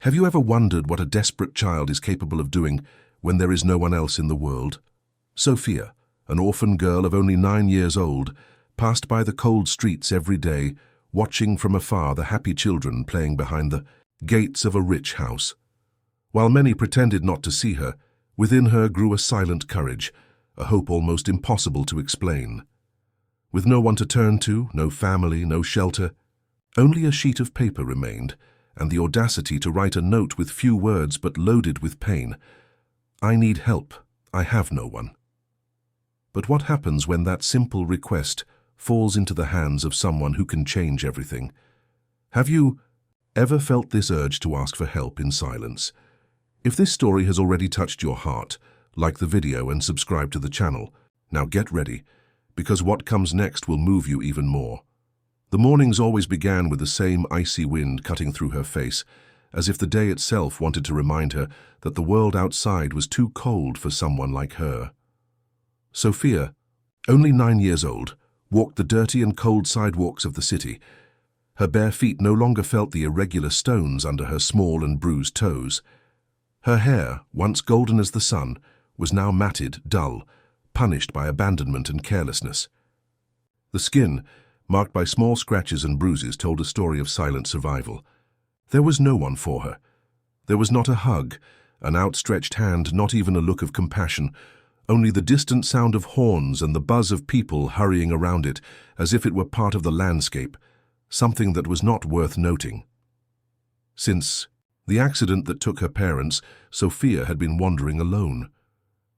Have you ever wondered what a desperate child is capable of doing when there is no one else in the world? Sofia, an orphan girl of only 9 years old, passed by the cold streets every day, watching from afar the happy children playing behind the gates of a rich house. While many pretended not to see her, within her grew a silent courage, a hope almost impossible to explain. With no one to turn to, no family, no shelter, only a sheet of paper remained, and the audacity to write a note with few words but loaded with pain. I need help. I have no one. But what happens when that simple request falls into the hands of someone who can change everything? Have you ever felt this urge to ask for help in silence? If this story has already touched your heart, like the video and subscribe to the channel. Now get ready, because what comes next will move you even more. The mornings always began with the same icy wind cutting through her face, as if the day itself wanted to remind her that the world outside was too cold for someone like her. Sofia, only 9 years old, walked the dirty and cold sidewalks of the city. Her bare feet no longer felt the irregular stones under her small and bruised toes. Her hair, once golden as the sun, was now matted, dull, punished by abandonment and carelessness. The skin, marked by small scratches and bruises, told a story of silent survival. There was no one for her. There was not a hug, an outstretched hand, not even a look of compassion, only the distant sound of horns and the buzz of people hurrying around it as if it were part of the landscape, something that was not worth noting. Since the accident that took her parents, Sofia had been wandering alone.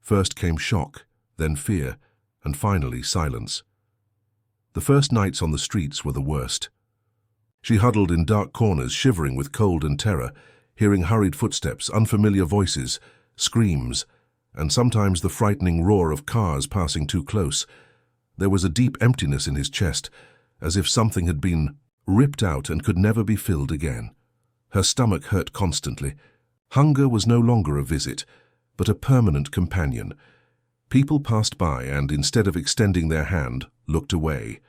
First came shock, then fear, and finally silence. The first nights on the streets were the worst. She huddled in dark corners, shivering with cold and terror, hearing hurried footsteps, unfamiliar voices, screams, and sometimes the frightening roar of cars passing too close. There was a deep emptiness in his chest, as if something had been ripped out and could never be filled again. Her stomach hurt constantly. Hunger was no longer a visit, but a permanent companion. People passed by and, instead of extending their hand, looked away.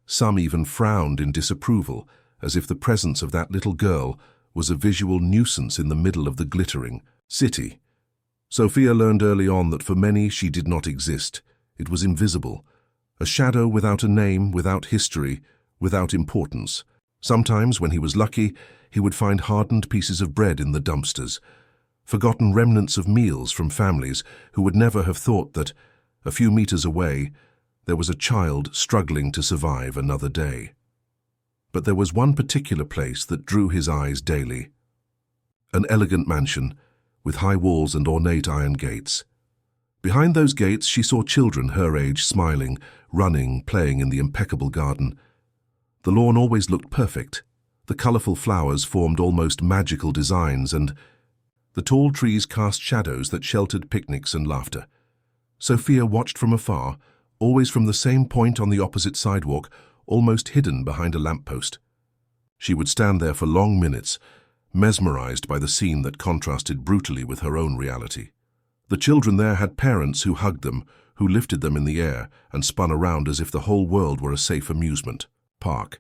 Some even frowned in disapproval, as if the presence of that little girl was a visual nuisance in the middle of the glittering city. Sofia learned early on that for many she did not exist. It was invisible, a shadow without a name, without history, without importance. Sometimes, when he was lucky, he would find hardened pieces of bread in the dumpsters, forgotten remnants of meals from families who would never have thought that, a few meters away, there was a child struggling to survive another day. But there was one particular place that drew his eyes daily. An elegant mansion, with high walls and ornate iron gates. Behind those gates she saw children her age smiling, running, playing in the impeccable garden. The lawn always looked perfect. The colorful flowers formed almost magical designs, and the tall trees cast shadows that sheltered picnics and laughter. Sofia watched from afar, always from the same point on the opposite sidewalk, almost hidden behind a lamppost. She would stand there for long minutes, mesmerized by the scene that contrasted brutally with her own reality. The children there had parents who hugged them, who lifted them in the air and spun around as if the whole world were a safe amusement park.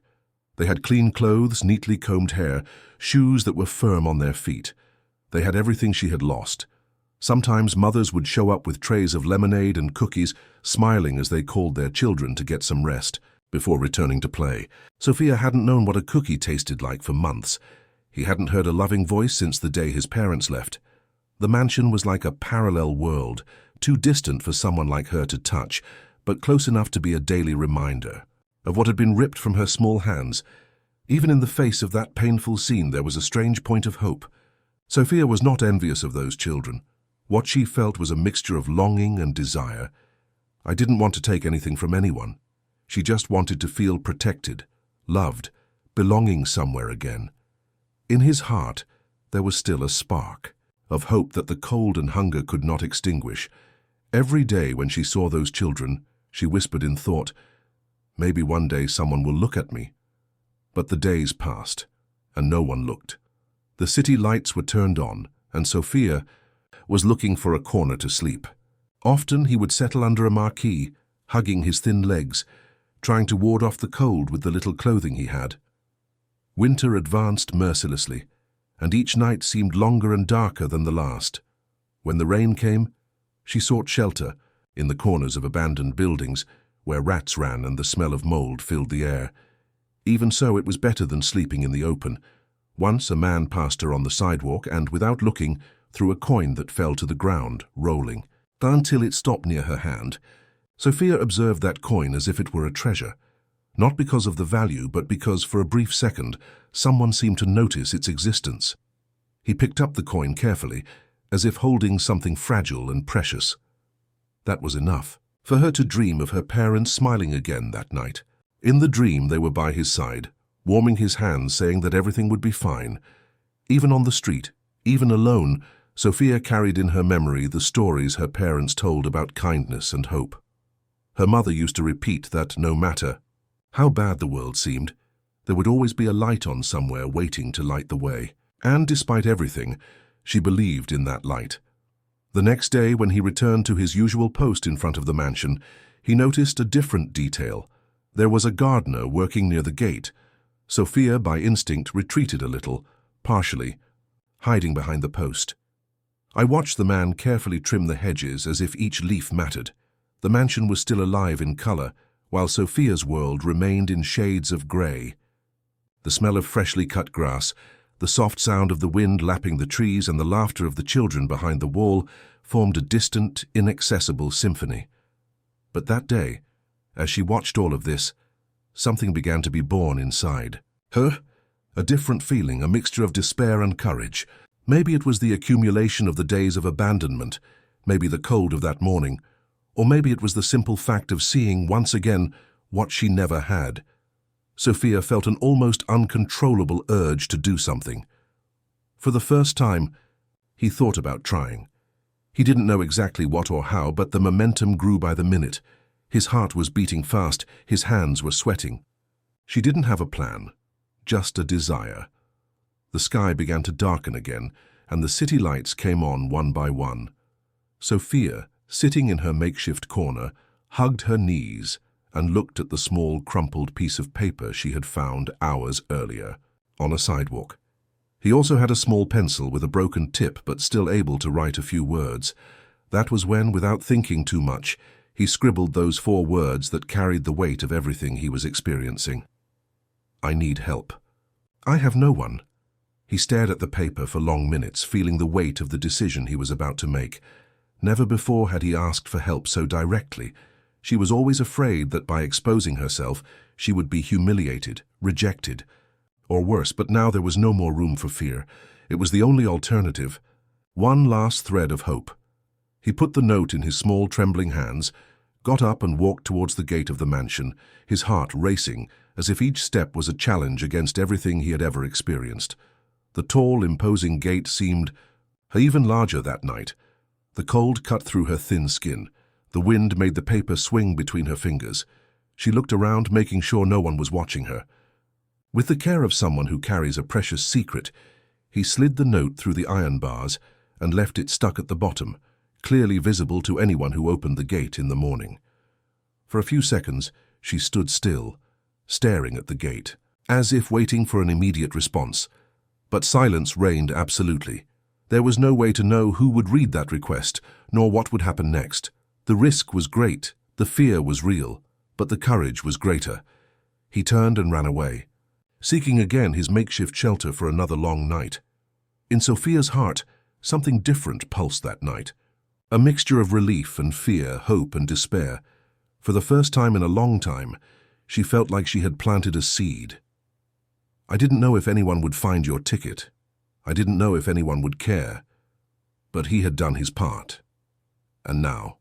They had clean clothes, neatly combed hair, shoes that were firm on their feet. They had everything she had lost. Sometimes mothers would show up with trays of lemonade and cookies, smiling as they called their children to get some rest before returning to play. Sofia hadn't known what a cookie tasted like for months. He hadn't heard a loving voice since the day his parents left. The mansion was like a parallel world, too distant for someone like her to touch, but close enough to be a daily reminder of what had been ripped from her small hands. Even in the face of that painful scene, there was a strange point of hope. Sofia was not envious of those children. What she felt was a mixture of longing and desire. I didn't want to take anything from anyone. She just wanted to feel protected, loved, belonging somewhere again. In his heart, there was still a spark of hope that the cold and hunger could not extinguish. Every day when she saw those children, she whispered in thought, "Maybe one day someone will look at me." But the days passed, and no one looked. The city lights were turned on, and Sofia was looking for a corner to sleep. Often he would settle under a marquee, hugging his thin legs, trying to ward off the cold with the little clothing he had. Winter advanced mercilessly, and each night seemed longer and darker than the last. When the rain came, she sought shelter in the corners of abandoned buildings where rats ran and the smell of mold filled the air. Even so, it was better than sleeping in the open. Once a man passed her on the sidewalk and, without looking, threw a coin that fell to the ground, rolling, until it stopped near her hand. Sofia observed that coin as if it were a treasure, not because of the value, but because, for a brief second, someone seemed to notice its existence. He picked up the coin carefully, as if holding something fragile and precious. That was enough for her to dream of her parents smiling again that night. In the dream, they were by his side, warming his hands, saying that everything would be fine. Even on the street, even alone, Sofia carried in her memory the stories her parents told about kindness and hope. Her mother used to repeat that no matter how bad the world seemed, there would always be a light on somewhere waiting to light the way. And despite everything, she believed in that light. The next day, when he returned to his usual post in front of the mansion, he noticed a different detail. There was a gardener working near the gate. Sofia, by instinct, retreated a little, partially, hiding behind the post. I watched the man carefully trim the hedges as if each leaf mattered. The mansion was still alive in color, while Sofia's world remained in shades of gray. The smell of freshly cut grass, the soft sound of the wind lapping the trees, and the laughter of the children behind the wall formed a distant, inaccessible symphony. But that day, as she watched all of this, something began to be born inside her. A different feeling, a mixture of despair and courage. Maybe it was the accumulation of the days of abandonment, maybe the cold of that morning, or maybe it was the simple fact of seeing once again what she never had. Sofia felt an almost uncontrollable urge to do something. For the first time, he thought about trying. He didn't know exactly what or how, but the momentum grew by the minute. His heart was beating fast, his hands were sweating. She didn't have a plan, just a desire. The sky began to darken again, and the city lights came on one by one. Sofia, sitting in her makeshift corner, hugged her knees and looked at the small, crumpled piece of paper she had found hours earlier on a sidewalk. He also had a small pencil with a broken tip, but still able to write a few words. That was when, without thinking too much, he scribbled those 4 words that carried the weight of everything he was experiencing. I need help. I have no one. He stared at the paper for long minutes, feeling the weight of the decision he was about to make. Never before had he asked for help so directly. She was always afraid that by exposing herself, she would be humiliated, rejected, or worse, but now there was no more room for fear. It was the only alternative. One last thread of hope. He put the note in his small, trembling hands, got up and walked towards the gate of the mansion, his heart racing, as if each step was a challenge against everything he had ever experienced. The tall, imposing gate seemed even larger that night. The cold cut through her thin skin. The wind made the paper swing between her fingers. She looked around, making sure no one was watching her. With the care of someone who carries a precious secret, he slid the note through the iron bars and left it stuck at the bottom, clearly visible to anyone who opened the gate in the morning. For a few seconds, she stood still, staring at the gate, as if waiting for an immediate response. But silence reigned absolutely. There was no way to know who would read that request, nor what would happen next. The risk was great, the fear was real, but the courage was greater. He turned and ran away, seeking again his makeshift shelter for another long night. In Sofia's heart, something different pulsed that night. A mixture of relief and fear, hope and despair. For the first time in a long time, she felt like she had planted a seed. I didn't know if anyone would find your ticket. I didn't know if anyone would care. But he had done his part. And now,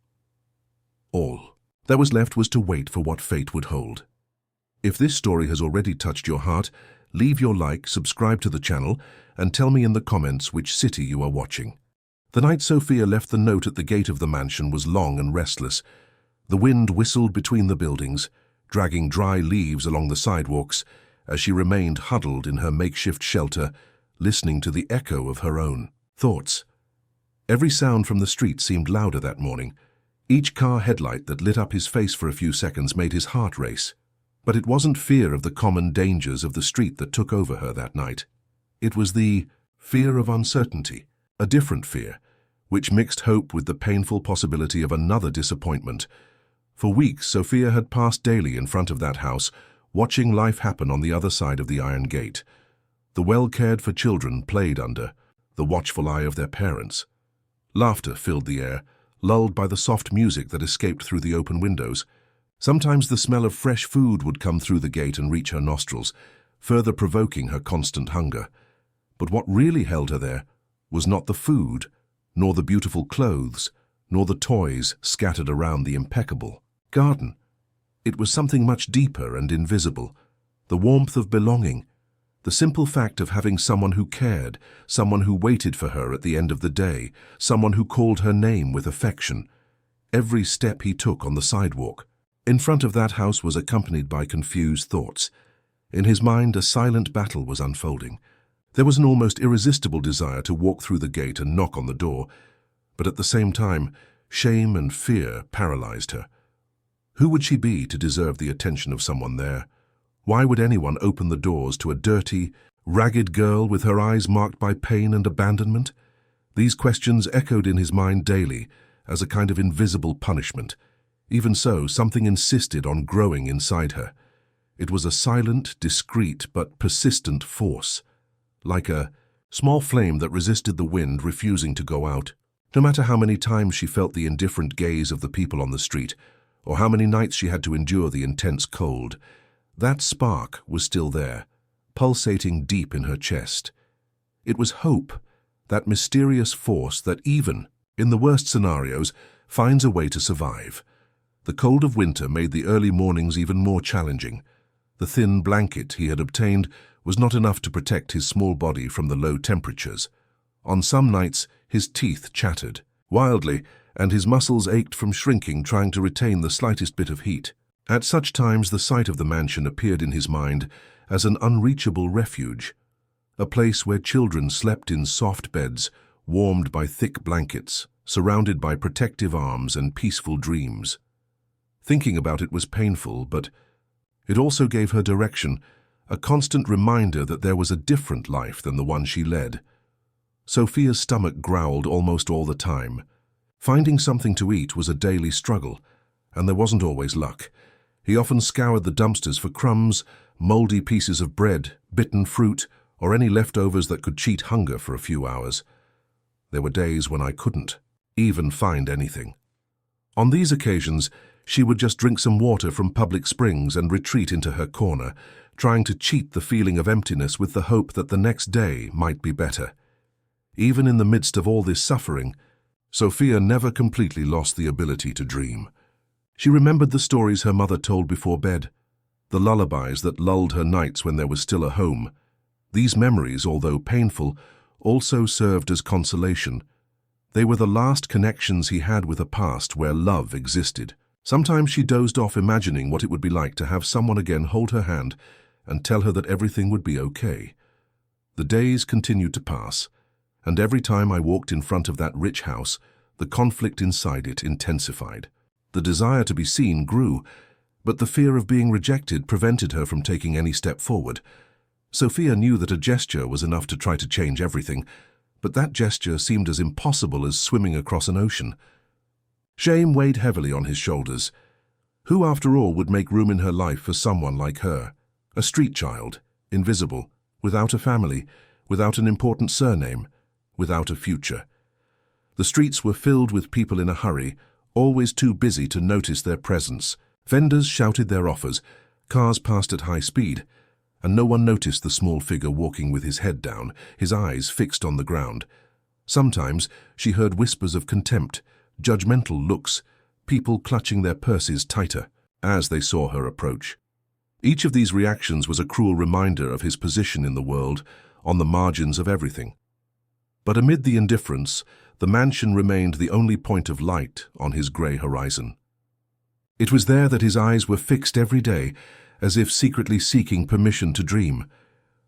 all that was left was to wait for what fate would hold. If this story has already touched your heart, leave your like, subscribe to the channel, and tell me in the comments which city you are watching. The night Sofia left the note at the gate of the mansion was long and restless. The wind whistled between the buildings, dragging dry leaves along the sidewalks, as she remained huddled in her makeshift shelter, listening to the echo of her own thoughts. Every sound from the street seemed louder that morning. Each car headlight that lit up his face for a few seconds made his heart race. But it wasn't fear of the common dangers of the street that took over her that night. It was the fear of uncertainty, a different fear, which mixed hope with the painful possibility of another disappointment. For weeks, Sofia had passed daily in front of that house, watching life happen on the other side of the iron gate. The well-cared-for children played under the watchful eye of their parents. Laughter filled the air, lulled by the soft music that escaped through the open windows. Sometimes the smell of fresh food would come through the gate and reach her nostrils, further provoking her constant hunger. But what really held her there was not the food, nor the beautiful clothes, nor the toys scattered around the impeccable garden. It was something much deeper and invisible, the warmth of belonging, the simple fact of having someone who cared, someone who waited for her at the end of the day, someone who called her name with affection. Every step he took on the sidewalk in front of that house was accompanied by confused thoughts. In his mind, a silent battle was unfolding. There was an almost irresistible desire to walk through the gate and knock on the door, but at the same time, shame and fear paralyzed her. Who would she be to deserve the attention of someone there? Why would anyone open the doors to a dirty, ragged girl with her eyes marked by pain and abandonment? These questions echoed in his mind daily as a kind of invisible punishment. Even so, something insisted on growing inside her. It was a silent, discreet, but persistent force, like a small flame that resisted the wind, refusing to go out. No matter how many times she felt the indifferent gaze of the people on the street, or how many nights she had to endure the intense cold, that spark was still there, pulsating deep in her chest. It was hope, that mysterious force that even in the worst scenarios finds a way to survive. The cold of winter made the early mornings even more challenging. The thin blanket he had obtained was not enough to protect his small body from the low temperatures. On some nights, his teeth chattered wildly, and his muscles ached from shrinking, trying to retain the slightest bit of heat. At such times, the sight of the mansion appeared in his mind as an unreachable refuge, a place where children slept in soft beds, warmed by thick blankets, surrounded by protective arms and peaceful dreams. Thinking about it was painful, but it also gave her direction, a constant reminder that there was a different life than the one she led. Sofia's stomach growled almost all the time. Finding something to eat was a daily struggle, and there wasn't always luck. He often scoured the dumpsters for crumbs, moldy pieces of bread, bitten fruit, or any leftovers that could cheat hunger for a few hours. There were days when I couldn't even find anything. On these occasions, she would just drink some water from public springs and retreat into her corner, trying to cheat the feeling of emptiness with the hope that the next day might be better. Even in the midst of all this suffering, Sofia never completely lost the ability to dream. She remembered the stories her mother told before bed, the lullabies that lulled her nights when there was still a home. These memories, although painful, also served as consolation. They were the last connections he had with a past where love existed. Sometimes she dozed off, imagining what it would be like to have someone again hold her hand and tell her that everything would be okay. The days continued to pass, and every time I walked in front of that rich house, the conflict inside it intensified. The desire to be seen grew, but the fear of being rejected prevented her from taking any step forward. Sofia knew that a gesture was enough to try to change everything, but that gesture seemed as impossible as swimming across an ocean. Shame weighed heavily on his shoulders. Who, after all, would make room in her life for someone like her? A street child, invisible, without a family, without an important surname, without a future. The streets were filled with people in a hurry, always too busy to notice their presence. Vendors shouted their offers, cars passed at high speed, and no one noticed the small figure walking with his head down, his eyes fixed on the ground. Sometimes she heard whispers of contempt, judgmental looks, people clutching their purses tighter as they saw her approach. Each of these reactions was a cruel reminder of his position in the world, on the margins of everything. But amid the indifference, the mansion remained the only point of light on his grey horizon. It was there that his eyes were fixed every day, as if secretly seeking permission to dream.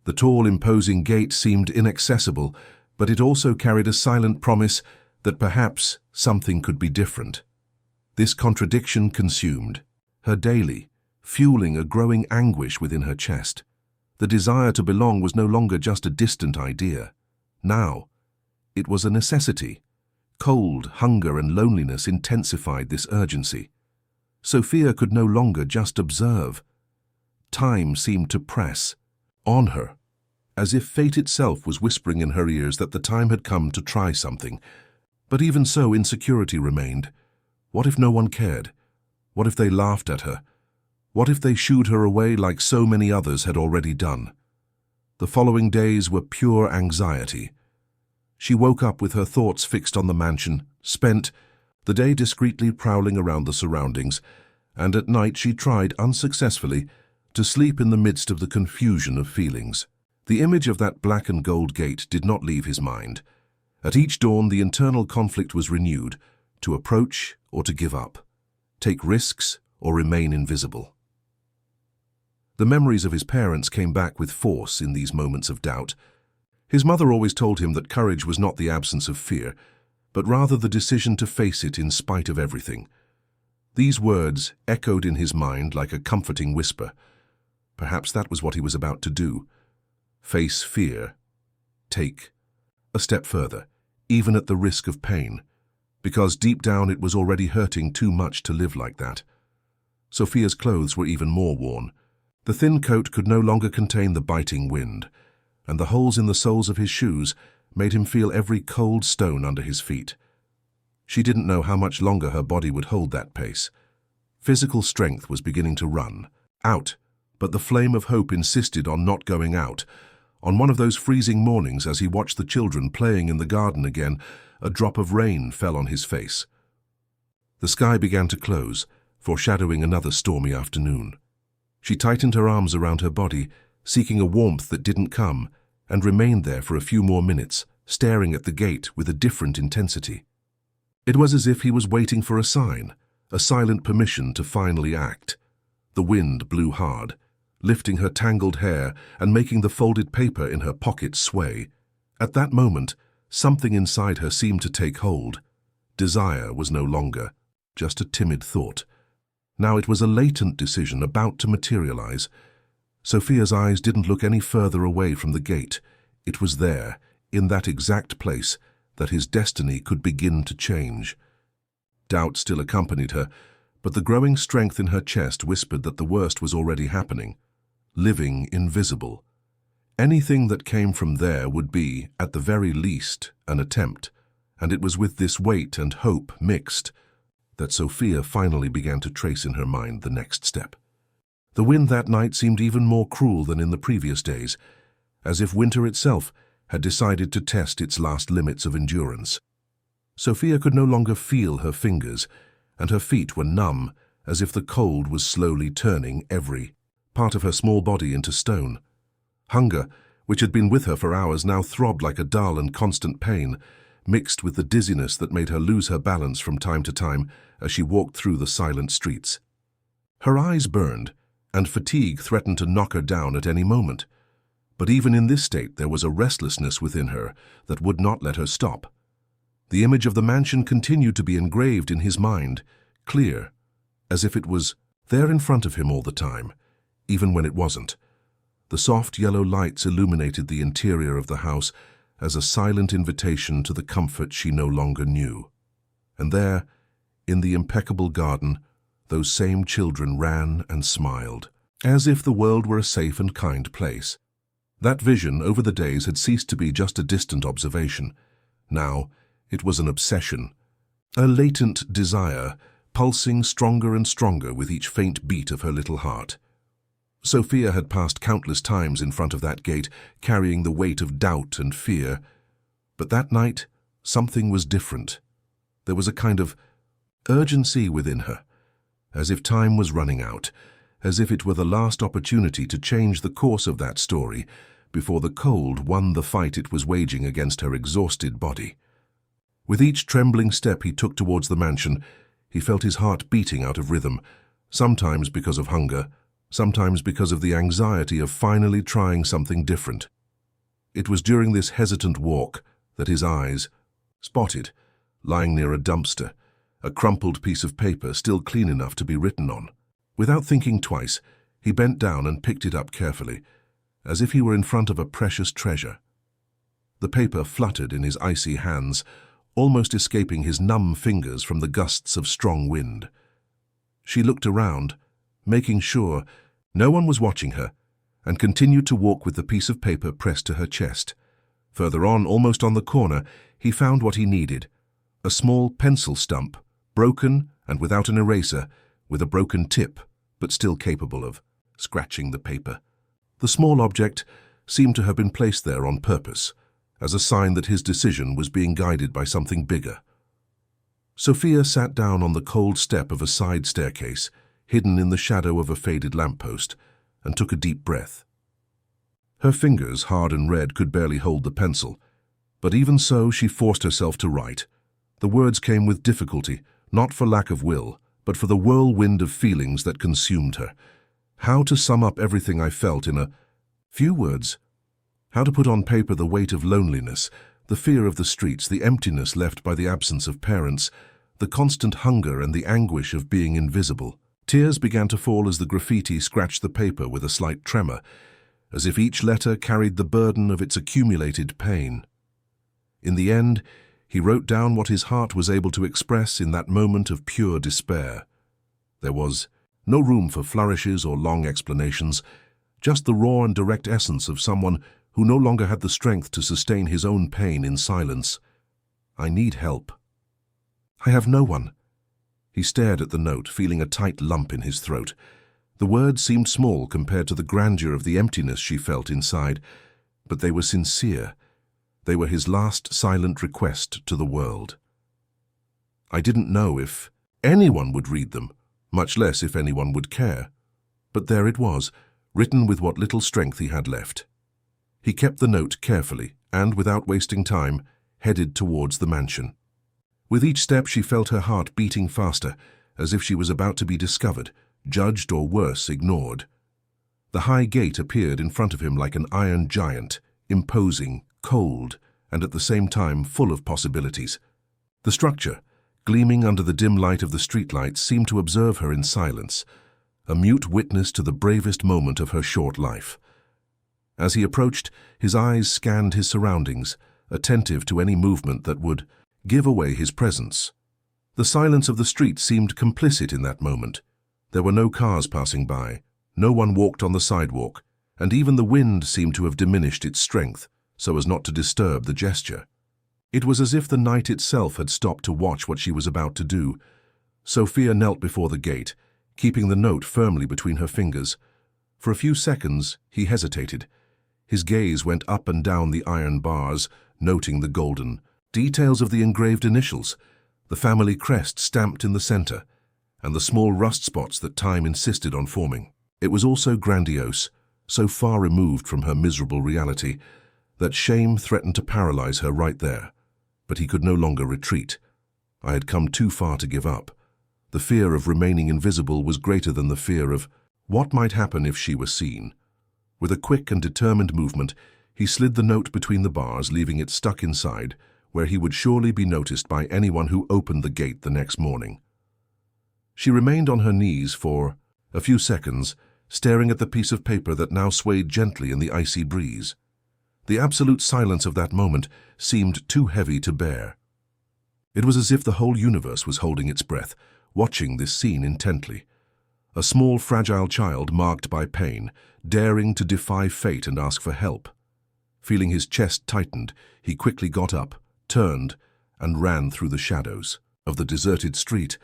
The tall, imposing gate seemed inaccessible, but it also carried a silent promise that perhaps something could be different. This contradiction consumed her daily, fueling a growing anguish within her chest. The desire to belong was no longer just a distant idea. Now, it was a necessity. Cold, hunger, and loneliness intensified this urgency. Sofia could no longer just observe. Time seemed to press on her, as if fate itself was whispering in her ears that the time had come to try something. But even so, insecurity remained. What if no one cared? What if they laughed at her? What if they shooed her away like so many others had already done? The following days were pure anxiety. She woke up with her thoughts fixed on the mansion, spent the day discreetly prowling around the surroundings, and at night she tried, unsuccessfully, to sleep in the midst of the confusion of feelings. The image of that black and gold gate did not leave his mind. At each dawn, the internal conflict was renewed, to approach or to give up, take risks or remain invisible. The memories of his parents came back with force in these moments of doubt. His mother always told him that courage was not the absence of fear, but rather the decision to face it in spite of everything. These words echoed in his mind like a comforting whisper. Perhaps that was what he was about to do. Face fear. Take a step further, even at the risk of pain, because deep down it was already hurting too much to live like that. Sofia's clothes were even more worn. The thin coat could no longer contain the biting wind, and the holes in the soles of his shoes made him feel every cold stone under his feet. She didn't know how much longer her body would hold that pace. Physical strength was beginning to run out, but the flame of hope insisted on not going out. On one of those freezing mornings, as he watched the children playing in the garden again, a drop of rain fell on his face. The sky began to close, foreshadowing another stormy afternoon. She tightened her arms around her body, seeking a warmth that didn't come, and remained there for a few more minutes, staring at the gate with a different intensity. It was as if he was waiting for a sign, a silent permission to finally act. The wind blew hard, lifting her tangled hair and making the folded paper in her pocket sway. At that moment, something inside her seemed to take hold. Desire was no longer just a timid thought. Now it was a latent decision about to materialize. Sofia's eyes didn't look any further away from the gate. It was there, in that exact place, that his destiny could begin to change. Doubt still accompanied her, but the growing strength in her chest whispered that the worst was already happening. Living invisible. Anything that came from there would be, at the very least, an attempt, and it was with this weight and hope mixed that Sofia finally began to trace in her mind the next step. The wind that night seemed even more cruel than in the previous days, as if winter itself had decided to test its last limits of endurance. Sofia could no longer feel her fingers, and her feet were numb, as if the cold was slowly turning every part of her small body into stone. Hunger, which had been with her for hours, now throbbed like a dull and constant pain, mixed with the dizziness that made her lose her balance from time to time as she walked through the silent streets. Her eyes burned, and fatigue threatened to knock her down at any moment. But even in this state there was a restlessness within her that would not let her stop. The image of the mansion continued to be engraved in his mind, clear, as if it was there in front of him all the time, even when it wasn't. The soft yellow lights illuminated the interior of the house as a silent invitation to the comfort she no longer knew. And there, in the impeccable garden, those same children ran and smiled, as if the world were a safe and kind place. That vision over the days had ceased to be just a distant observation. Now, it was an obsession, a latent desire, pulsing stronger and stronger with each faint beat of her little heart. Sofia had passed countless times in front of that gate, carrying the weight of doubt and fear. But that night, something was different. There was a kind of urgency within her, as if time was running out, as if it were the last opportunity to change the course of that story before the cold won the fight it was waging against her exhausted body. With each trembling step he took towards the mansion, he felt his heart beating out of rhythm, sometimes because of hunger, sometimes because of the anxiety of finally trying something different. It was during this hesitant walk that his eyes spotted, lying near a dumpster, a crumpled piece of paper still clean enough to be written on. Without thinking twice, he bent down and picked it up carefully, as if he were in front of a precious treasure. The paper fluttered in his icy hands, almost escaping his numb fingers from the gusts of strong wind. She looked around, making sure no one was watching her, and continued to walk with the piece of paper pressed to her chest. Further on, almost on the corner, he found what he needed: a small pencil stump, broken and without an eraser, with a broken tip, but still capable of scratching the paper. The small object seemed to have been placed there on purpose, as a sign that his decision was being guided by something bigger. Sophia sat down on the cold step of a side staircase, hidden in the shadow of a faded lamppost, and took a deep breath. Her fingers, hard and red, could barely hold the pencil, but even so she forced herself to write. The words came with difficulty, not for lack of will, but for the whirlwind of feelings that consumed her. How to sum up everything I felt in a few words? How to put on paper the weight of loneliness, the fear of the streets, the emptiness left by the absence of parents, the constant hunger and the anguish of being invisible? Tears began to fall as the graffiti scratched the paper with a slight tremor, as if each letter carried the burden of its accumulated pain. In the end, he wrote down what his heart was able to express in that moment of pure despair. There was no room for flourishes or long explanations, just the raw and direct essence of someone who no longer had the strength to sustain his own pain in silence. I need help. I have no one. He stared at the note, feeling a tight lump in his throat. The words seemed small compared to the grandeur of the emptiness she felt inside, but they were sincere. They were his last silent request to the world. I didn't know if anyone would read them, much less if anyone would care. But there it was, written with what little strength he had left. He kept the note carefully and, without wasting time, headed towards the mansion. With each step she felt her heart beating faster, as if she was about to be discovered, judged or worse, ignored. The high gate appeared in front of him like an iron giant, imposing, cold, and at the same time full of possibilities. The structure, gleaming under the dim light of the streetlights, seemed to observe her in silence, a mute witness to the bravest moment of her short life. As he approached, his eyes scanned his surroundings, attentive to any movement that would give away his presence. The silence of the street seemed complicit in that moment. There were no cars passing by, no one walked on the sidewalk, and even the wind seemed to have diminished its strength, so as not to disturb the gesture. It was as if the night itself had stopped to watch what she was about to do. Sophia knelt before the gate, keeping the note firmly between her fingers. For a few seconds he hesitated. His gaze went up and down the iron bars, noting the golden details of the engraved initials, the family crest stamped in the center, and the small rust spots that time insisted on forming. It was all so grandiose, so far removed from her miserable reality, that shame threatened to paralyze her right there. But he could no longer retreat. I had come too far to give up. The fear of remaining invisible was greater than the fear of what might happen if she were seen. With a quick and determined movement, he slid the note between the bars, leaving it stuck inside, where he would surely be noticed by anyone who opened the gate the next morning. She remained on her knees for a few seconds, staring at the piece of paper that now swayed gently in the icy breeze. The absolute silence of that moment seemed too heavy to bear. It was as if the whole universe was holding its breath, watching this scene intently. A small, fragile child marked by pain, daring to defy fate and ask for help. Feeling his chest tightened, he quickly got up, turned, and ran through the shadows of the deserted street,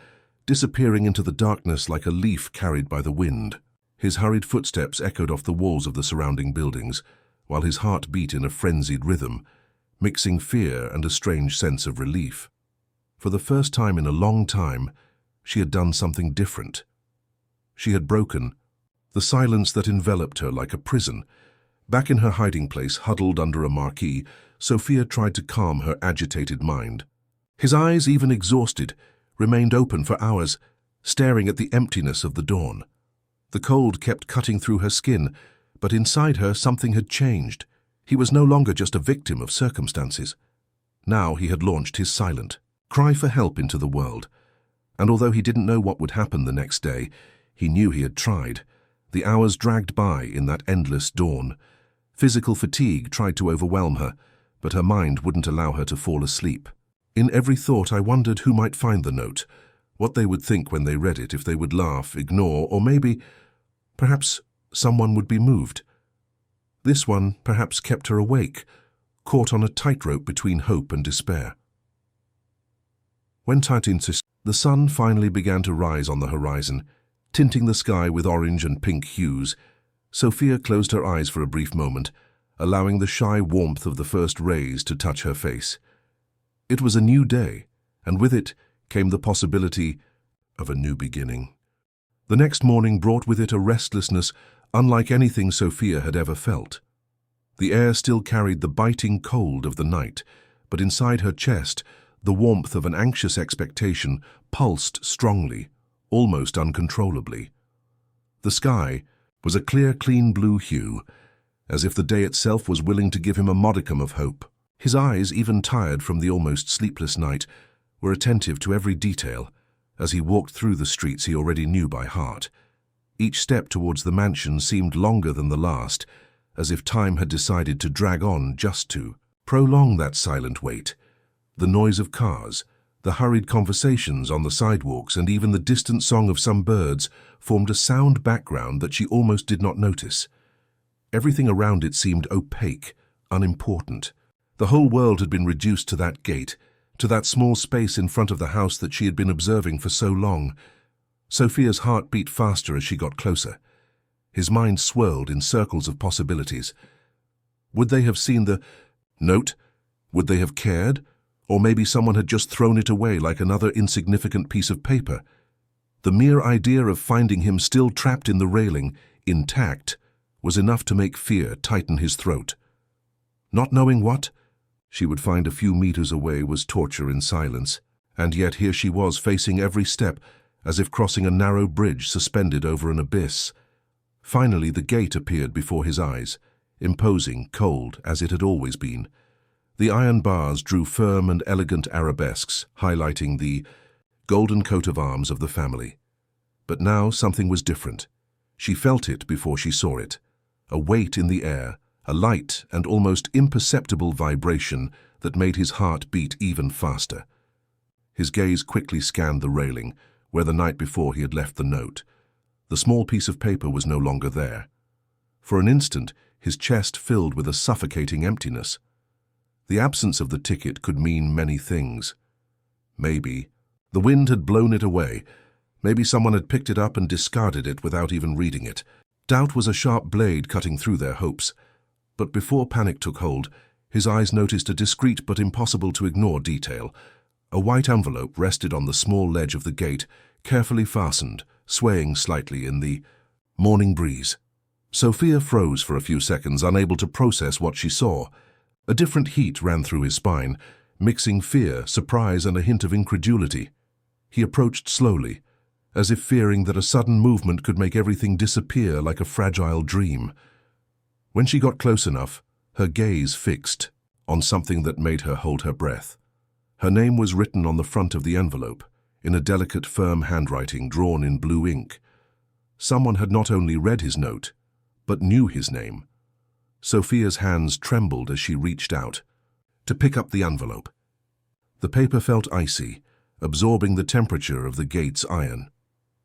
disappearing into the darkness like a leaf carried by the wind. His hurried footsteps echoed off the walls of the surrounding buildings, while his heart beat in a frenzied rhythm, mixing fear and a strange sense of relief. For the first time in a long time, she had done something different. She had broken the silence that enveloped her like a prison. Back in her hiding place, huddled under a marquee, Sophia tried to calm her agitated mind. His eyes, even exhausted, remained open for hours, staring at the emptiness of the dawn. The cold kept cutting through her skin, but inside her something had changed. He was no longer just a victim of circumstances. Now he had launched his silent cry for help into the world. And although he didn't know what would happen the next day, he knew he had tried. The hours dragged by in that endless dawn. Physical fatigue tried to overwhelm her, but her mind wouldn't allow her to fall asleep. In every thought I wondered who might find the note, what they would think when they read it, if they would laugh, ignore, or perhaps someone would be moved. This one perhaps kept her awake, caught on a tightrope between hope and despair. When the sun finally began to rise on the horizon, tinting the sky with orange and pink hues, Sofia closed her eyes for a brief moment, allowing the shy warmth of the first rays to touch her face. It was a new day, and with it came the possibility of a new beginning. The next morning brought with it a restlessness unlike anything Sofia had ever felt. The air still carried the biting cold of the night, but inside her chest, the warmth of an anxious expectation pulsed strongly, almost uncontrollably. The sky was a clear, clean blue hue, as if the day itself was willing to give him a modicum of hope. His eyes, even tired from the almost sleepless night, were attentive to every detail as he walked through the streets he already knew by heart. Each step towards the mansion seemed longer than the last, as if time had decided to drag on just to prolong that silent wait. The noise of cars, the hurried conversations on the sidewalks, and even the distant song of some birds formed a sound background that she almost did not notice. Everything around it seemed opaque, unimportant. The whole world had been reduced to that gate, to that small space in front of the house that she had been observing for so long. Sofia's heart beat faster as she got closer. His mind swirled in circles of possibilities. Would they have seen the note? Would they have cared? Or maybe someone had just thrown it away like another insignificant piece of paper. The mere idea of finding him still trapped in the railing, intact, was enough to make fear tighten his throat. Not knowing what she would find a few meters away was torture in silence, and yet here she was facing every step as if crossing a narrow bridge suspended over an abyss. Finally the gate appeared before his eyes, imposing, cold, as it had always been. The iron bars drew firm and elegant arabesques, highlighting the golden coat of arms of the family. But now something was different. She felt it before she saw it. A weight in the air, a light and almost imperceptible vibration that made his heart beat even faster. His gaze quickly scanned the railing, where the night before he had left the note. The small piece of paper was no longer there. For an instant, his chest filled with a suffocating emptiness. The absence of the ticket could mean many things. Maybe the wind had blown it away. Maybe someone had picked it up and discarded it without even reading it. Doubt was a sharp blade cutting through their hopes. But before panic took hold, his eyes noticed a discreet but impossible to ignore detail. A white envelope rested on the small ledge of the gate, carefully fastened, swaying slightly in the morning breeze. Sofia froze for a few seconds, unable to process what she saw. A different heat ran through his spine, mixing fear, surprise, and a hint of incredulity. He approached slowly, as if fearing that a sudden movement could make everything disappear like a fragile dream. When she got close enough, her gaze fixed on something that made her hold her breath. Her name was written on the front of the envelope, in a delicate, firm handwriting drawn in blue ink. Someone had not only read his note, but knew his name. Sofia's hands trembled as she reached out to pick up the envelope. The paper felt icy, absorbing the temperature of the gate's iron.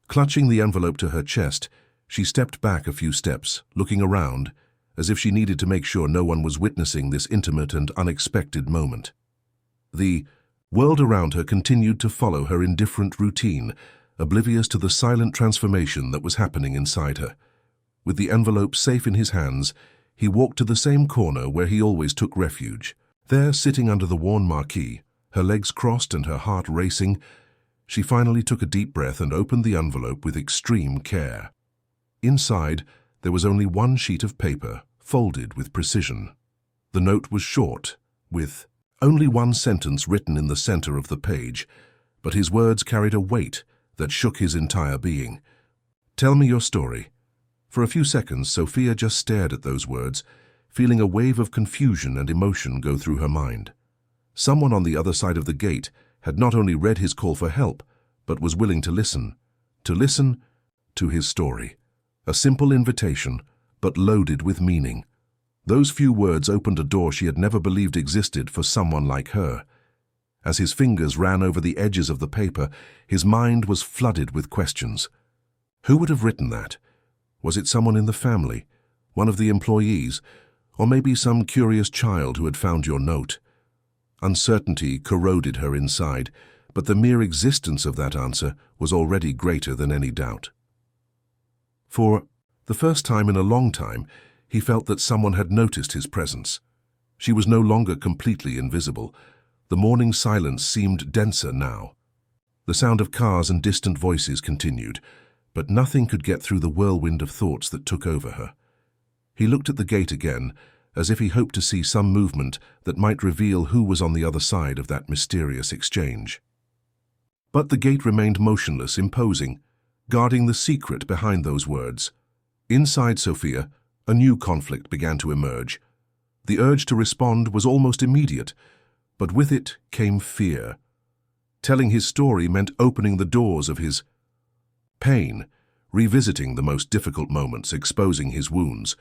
Clutching the envelope to her chest, she stepped back a few steps, looking around, as if she needed to make sure no one was witnessing this intimate and unexpected moment. The world around her continued to follow her indifferent routine, oblivious to the silent transformation that was happening inside her. With the envelope safe in his hands, he walked to the same corner where he always took refuge. There, sitting under the worn marquee, her legs crossed and her heart racing, she finally took a deep breath and opened the envelope with extreme care. Inside, there was only one sheet of paper, folded with precision. The note was short, with only one sentence written in the center of the page, but his words carried a weight that shook his entire being. "Tell me your story." For a few seconds, Sofia just stared at those words, feeling a wave of confusion and emotion go through her mind. Someone on the other side of the gate had not only read his call for help, but was willing to listen to his story. A simple invitation, but loaded with meaning. Those few words opened a door she had never believed existed for someone like her. As his fingers ran over the edges of the paper, his mind was flooded with questions. Who would have written that? Was it someone in the family, one of the employees, or maybe some curious child who had found your note? Uncertainty corroded her inside, but the mere existence of that answer was already greater than any doubt. For the first time in a long time, he felt that someone had noticed his presence. She was no longer completely invisible. The morning silence seemed denser now. The sound of cars and distant voices continued, but nothing could get through the whirlwind of thoughts that took over her. He looked at the gate again, as if he hoped to see some movement that might reveal who was on the other side of that mysterious exchange. But the gate remained motionless, imposing, guarding the secret behind those words. Inside Sofia, a new conflict began to emerge. The urge to respond was almost immediate, but with it came fear. Telling his story meant opening the doors of his pain, revisiting the most difficult moments, exposing his wounds.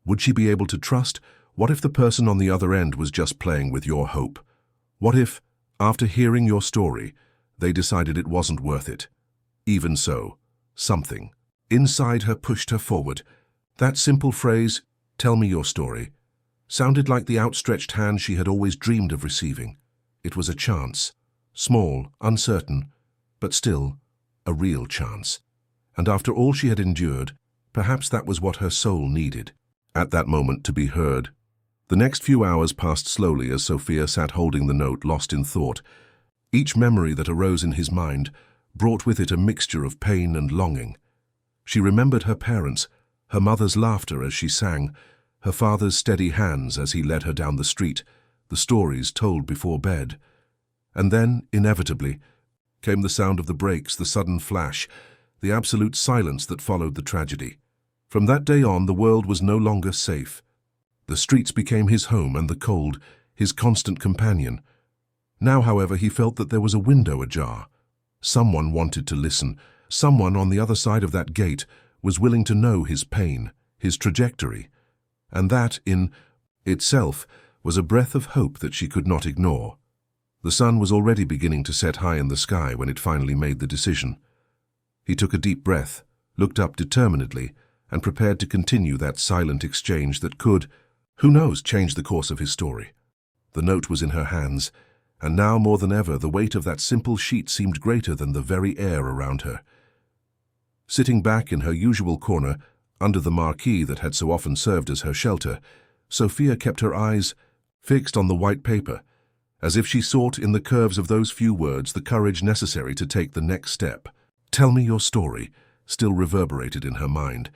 Would she be able to trust? What if the person on the other end was just playing with your hope? What if, after hearing your story, they decided it wasn't worth it? Even so, something inside her pushed her forward. That simple phrase, "Tell me your story," sounded like the outstretched hand she had always dreamed of receiving. It was a chance, small, uncertain, but still a real chance. And after all she had endured, perhaps that was what her soul needed at that moment, to be heard. The next few hours passed slowly as Sofia sat holding the note, lost in thought. Each memory that arose in his mind brought with it a mixture of pain and longing. She remembered her parents, her mother's laughter as she sang, her father's steady hands as he led her down the street, the stories told before bed. And then, inevitably, came the sound of the brakes, the sudden flash, the absolute silence that followed the tragedy. From that day on, the world was no longer safe. The streets became his home, and the cold, his constant companion. Now, however, he felt that there was a window ajar. Someone wanted to listen. Someone on the other side of that gate was willing to know his pain, his trajectory. And that, in itself, was a breath of hope that she could not ignore. The sun was already beginning to set high in the sky when it finally made the decision. He took a deep breath, looked up determinedly, and prepared to continue that silent exchange that could, who knows, change the course of his story. The note was in her hands, and now more than ever the weight of that simple sheet seemed greater than the very air around her. Sitting back in her usual corner, under the marquee that had so often served as her shelter, Sofia kept her eyes fixed on the white paper, as if she sought in the curves of those few words the courage necessary to take the next step. "Tell me your story," still reverberated in her mind,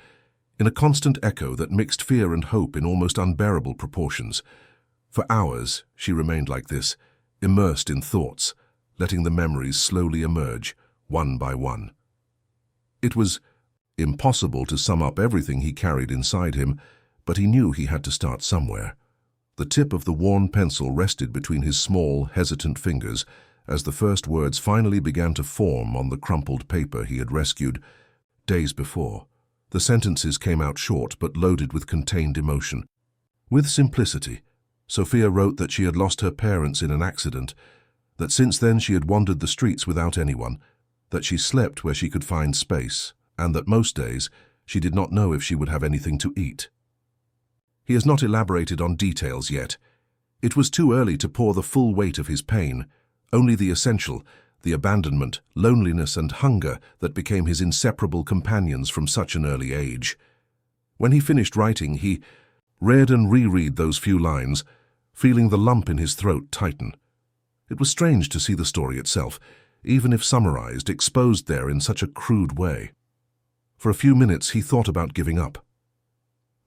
in a constant echo that mixed fear and hope in almost unbearable proportions. For hours she remained like this, immersed in thoughts, letting the memories slowly emerge, one by one. It was impossible to sum up everything he carried inside him, but he knew he had to start somewhere. The tip of the worn pencil rested between his small, hesitant fingers as the first words finally began to form on the crumpled paper he had rescued days before. The sentences came out short but loaded with contained emotion. With simplicity, Sofia wrote that she had lost her parents in an accident, that since then she had wandered the streets without anyone, that she slept where she could find space, and that most days she did not know if she would have anything to eat. He has not elaborated on details yet. It was too early to pour the full weight of his pain, only the essential, the abandonment, loneliness and hunger that became his inseparable companions from such an early age. When he finished writing, he read and reread those few lines, feeling the lump in his throat tighten. It was strange to see the story itself, even if summarized, exposed there in such a crude way. For a few minutes he thought about giving up.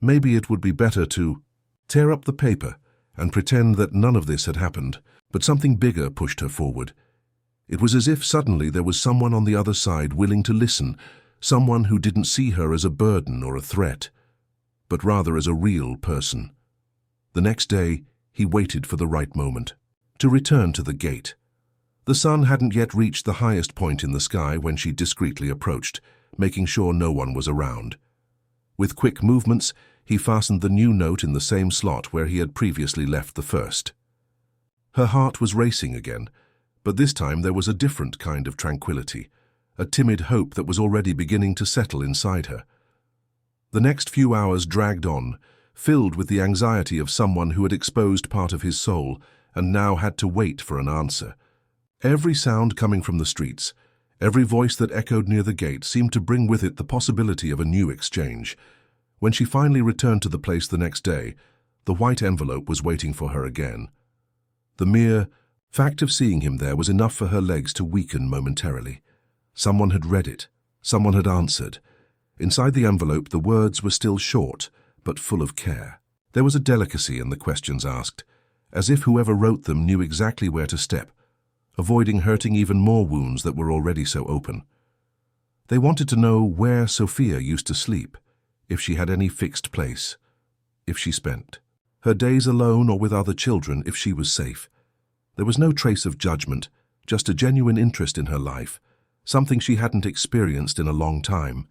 Maybe it would be better to tear up the paper and pretend that none of this had happened, but something bigger pushed her forward. It was as if suddenly there was someone on the other side willing to listen, someone who didn't see her as a burden or a threat, but rather as a real person. The next day, he waited for the right moment to return to the gate. The sun hadn't yet reached the highest point in the sky when she discreetly approached, making sure no one was around. With quick movements, he fastened the new note in the same slot where he had previously left the first. Her heart was racing again, but this time there was a different kind of tranquility, a timid hope that was already beginning to settle inside her. The next few hours dragged on, filled with the anxiety of someone who had exposed part of his soul and now had to wait for an answer. Every sound coming from the streets, every voice that echoed near the gate seemed to bring with it the possibility of a new exchange. When she finally returned to the place the next day, the white envelope was waiting for her again. The mere fact of seeing him there was enough for her legs to weaken momentarily. Someone had read it. Someone had answered. Inside the envelope, the words were still short, but full of care. There was a delicacy in the questions asked, as if whoever wrote them knew exactly where to step, avoiding hurting even more wounds that were already so open. They wanted to know where Sofia used to sleep, if she had any fixed place, if she spent her days alone or with other children, if she was safe. There was no trace of judgment, just a genuine interest in her life, something she hadn't experienced in a long time.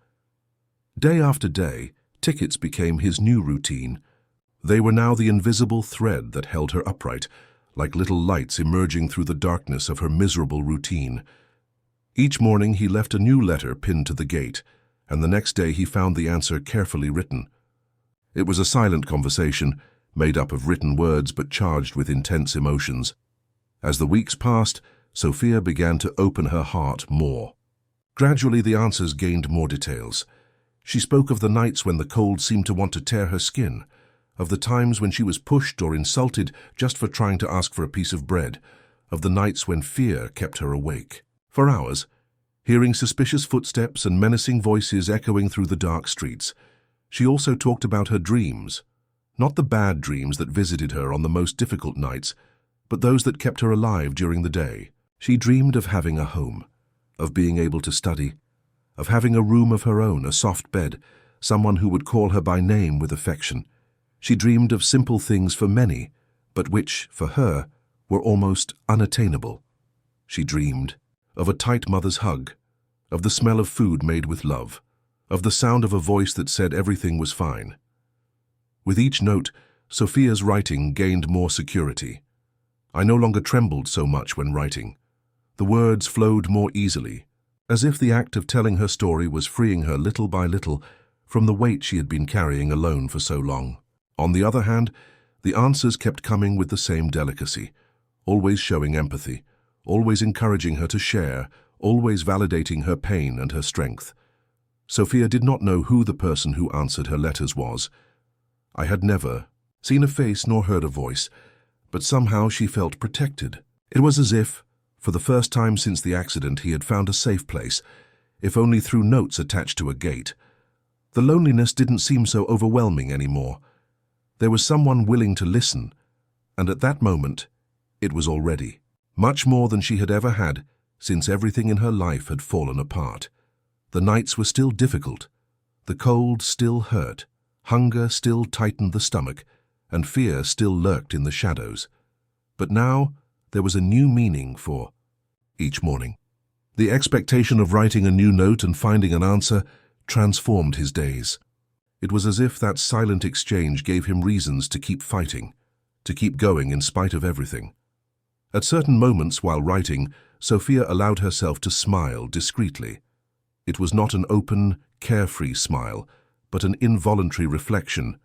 Day after day, tickets became his new routine. They were now the invisible thread that held her upright, like little lights emerging through the darkness of her miserable routine. Each morning he left a new letter pinned to the gate, and the next day he found the answer carefully written. It was a silent conversation, made up of written words but charged with intense emotions. As the weeks passed, Sofia began to open her heart more. Gradually the answers gained more details. She spoke of the nights when the cold seemed to want to tear her skin, of the times when she was pushed or insulted just for trying to ask for a piece of bread, of the nights when fear kept her awake. For hours, hearing suspicious footsteps and menacing voices echoing through the dark streets, she also talked about her dreams, not the bad dreams that visited her on the most difficult nights, but those that kept her alive during the day. She dreamed of having a home, of being able to study, of having a room of her own, a soft bed, someone who would call her by name with affection. She dreamed of simple things for many, but which, for her, were almost unattainable. She dreamed of a tight mother's hug, of the smell of food made with love, of the sound of a voice that said everything was fine. With each note, Sofia's writing gained more security. I no longer trembled so much when writing. The words flowed more easily, as if the act of telling her story was freeing her little by little from the weight she had been carrying alone for so long. On the other hand, the answers kept coming with the same delicacy, always showing empathy, always encouraging her to share, always validating her pain and her strength. Sofia did not know who the person who answered her letters was. I had never seen a face nor heard a voice, but somehow she felt protected. It was as if, for the first time since the accident, he had found a safe place, if only through notes attached to a gate. The loneliness didn't seem so overwhelming anymore. There was someone willing to listen, and at that moment, it was already much more than she had ever had since everything in her life had fallen apart. The nights were still difficult, the cold still hurt, hunger still tightened the stomach, and fear still lurked in the shadows. But now there was a new meaning for each morning. The expectation of writing a new note and finding an answer transformed his days. It was as if that silent exchange gave him reasons to keep fighting, to keep going in spite of everything. At certain moments while writing, Sofia allowed herself to smile discreetly. It was not an open, carefree smile, but an involuntary reflection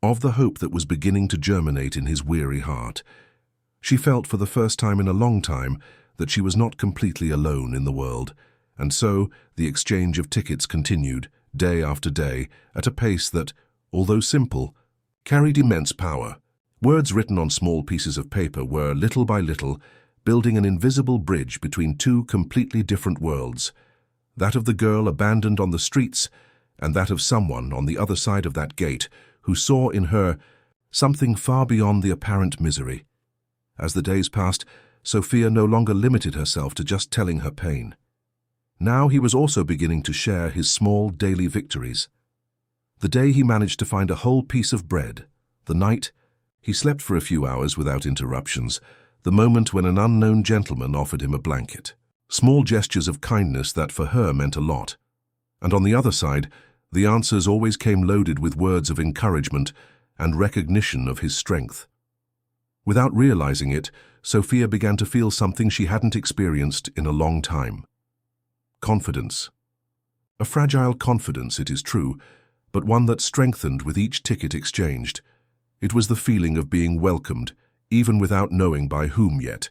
of the hope that was beginning to germinate in his weary heart. She felt for the first time in a long time that she was not completely alone in the world, and so the exchange of tickets continued, day after day, at a pace that, although simple, carried immense power. Words written on small pieces of paper were, little by little, building an invisible bridge between two completely different worlds, that of the girl abandoned on the streets and that of someone on the other side of that gate who saw in her something far beyond the apparent misery. As the days passed, Sofia no longer limited herself to just telling her pain. Now he was also beginning to share his small daily victories. The day he managed to find a whole piece of bread, the night he slept for a few hours without interruptions, the moment when an unknown gentleman offered him a blanket. Small gestures of kindness that for her meant a lot. And on the other side, The answers always came loaded with words of encouragement and recognition of his strength. Without realizing it, Sofia began to feel something she hadn't experienced in a long time. Confidence. A fragile confidence, it is true, but one that strengthened with each ticket exchanged. It was the feeling of being welcomed, even without knowing by whom yet.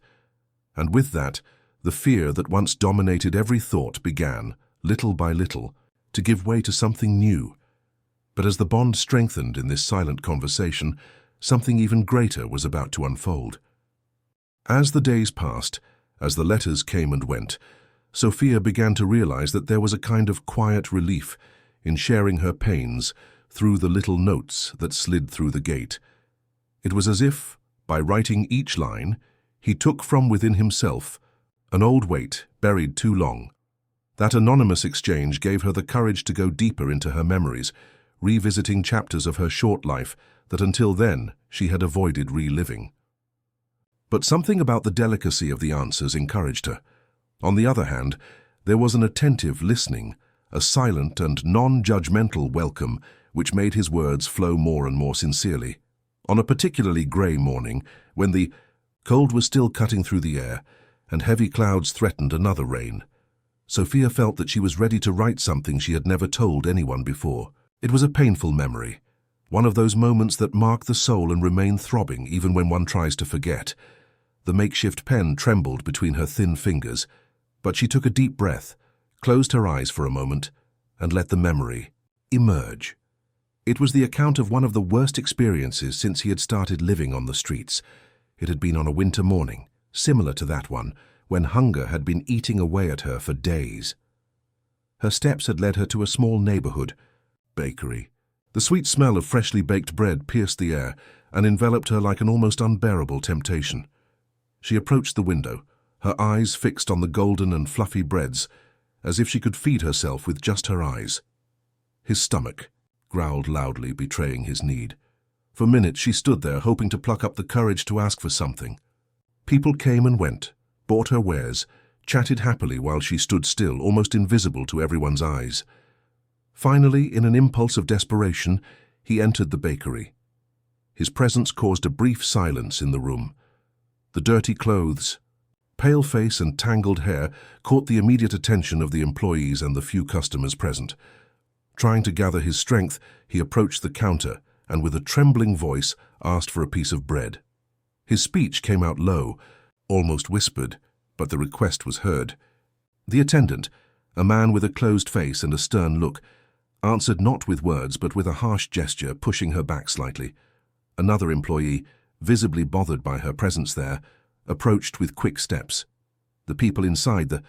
And with that, the fear that once dominated every thought began, little by little, to give way to something new. But as the bond strengthened in this silent conversation, something even greater was about to unfold. As the days passed, as the letters came and went, Sofia began to realize that there was a kind of quiet relief in sharing her pains through the little notes that slid through the gate. It was as if, by writing each line, he took from within himself an old weight buried too long. That anonymous exchange gave her the courage to go deeper into her memories, revisiting chapters of her short life that until then she had avoided reliving. But something about the delicacy of the answers encouraged her. On the other hand, there was an attentive listening, a silent and non-judgmental welcome which made his words flow more and more sincerely. On a particularly grey morning, when the cold was still cutting through the air and heavy clouds threatened another rain, Sofia felt that she was ready to write something she had never told anyone before. It was a painful memory, one of those moments that mark the soul and remain throbbing even when one tries to forget. The makeshift pen trembled between her thin fingers, but she took a deep breath, closed her eyes for a moment, and let the memory emerge. It was the account of one of the worst experiences since he had started living on the streets. It had been on a winter morning, similar to that one, when hunger had been eating away at her for days. Her steps had led her to a small neighborhood bakery. The sweet smell of freshly baked bread pierced the air and enveloped her like an almost unbearable temptation. She approached the window, her eyes fixed on the golden and fluffy breads, as if she could feed herself with just her eyes. His stomach growled loudly, betraying his need. For minutes she stood there, hoping to pluck up the courage to ask for something. People came and went, bought her wares, chatted happily while she stood still, almost invisible to everyone's eyes. Finally, in an impulse of desperation, he entered the bakery. His presence caused a brief silence in the room. The dirty clothes, pale face and tangled hair caught the immediate attention of the employees and the few customers present. Trying to gather his strength, he approached the counter and with a trembling voice asked for a piece of bread. His speech came out low, almost whispered, but the request was heard. The attendant, a man with a closed face and a stern look, answered not with words but with a harsh gesture, pushing her back slightly. Another employee, visibly bothered by her presence there, approached with quick steps. The people inside the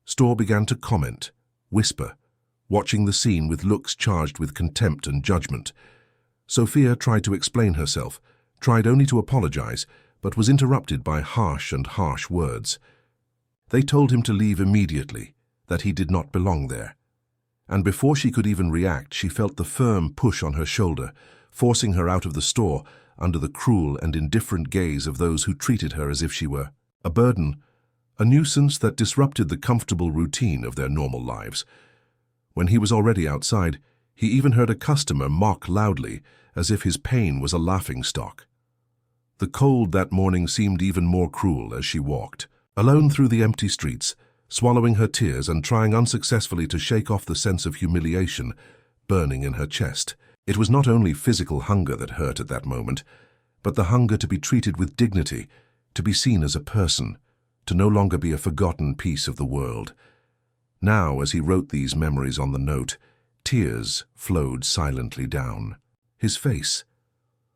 store began to comment, whisper, watching the scene with looks charged with contempt and judgment. Sofia tried to explain herself, tried only to apologize, but was interrupted by harsh words. They told him to leave immediately, that he did not belong there. And before she could even react, she felt the firm push on her shoulder, forcing her out of the store under the cruel and indifferent gaze of those who treated her as if she were a burden, a nuisance that disrupted the comfortable routine of their normal lives. When he was already outside, he even heard a customer mock loudly, as if his pain was a laughingstock. The cold that morning seemed even more cruel as she walked, alone through the empty streets, swallowing her tears and trying unsuccessfully to shake off the sense of humiliation burning in her chest. It was not only physical hunger that hurt at that moment, but the hunger to be treated with dignity, to be seen as a person, to no longer be a forgotten piece of the world. Now, as he wrote these memories on the note, tears flowed silently down his face.